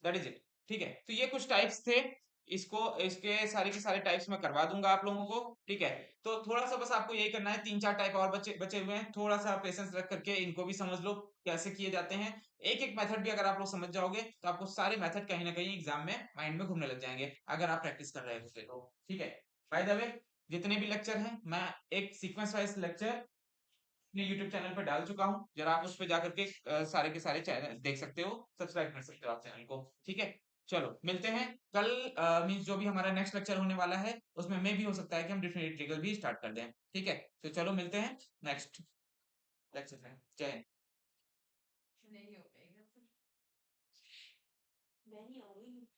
दैट इज इट। ठीक है, तो ये कुछ टाइप्स थे, इसको इसके सारे के सारे टाइप्स मैं करवा दूंगा आप लोगों को। ठीक है, तो थोड़ा सा बस आपको यही करना है, तीन चार टाइप और बचे बचे हुए हैं, थोड़ा सा पेशेंस रख करके इनको भी समझ लो कैसे किए जाते हैं। एक एक मेथड भी अगर आप लोग समझ जाओगे तो आपको सारे मेथड कहीं ना कहीं एग्जाम में माइंड में घूमने लग जाएंगे, अगर आप प्रैक्टिस कर रहे हो तो। ठीक है, बाय द वे जितने भी लेक्चर हैं मैं एक सीक्वेंस वाइज लेक्चर अपने YouTube चैनल पर डाल चुका हूँ, जरा आप उस पर जाकर के सारे के सारे चैनल देख सकते हो, सब्सक्राइब कर सकते हो आप चैनल को। ठीक है, चलो मिलते हैं कल। मीन्स जो भी हमारा नेक्स्ट लेक्चर होने वाला है उसमें मे भी हो सकता है कि हम डिफरेंट इंटीग्रल भी स्टार्ट कर दें। ठीक है, तो चलो मिलते हैं नेक्स्ट लेक्चर में। जय हिंद। नहीं हो पाएगा सर। नहीं होगी।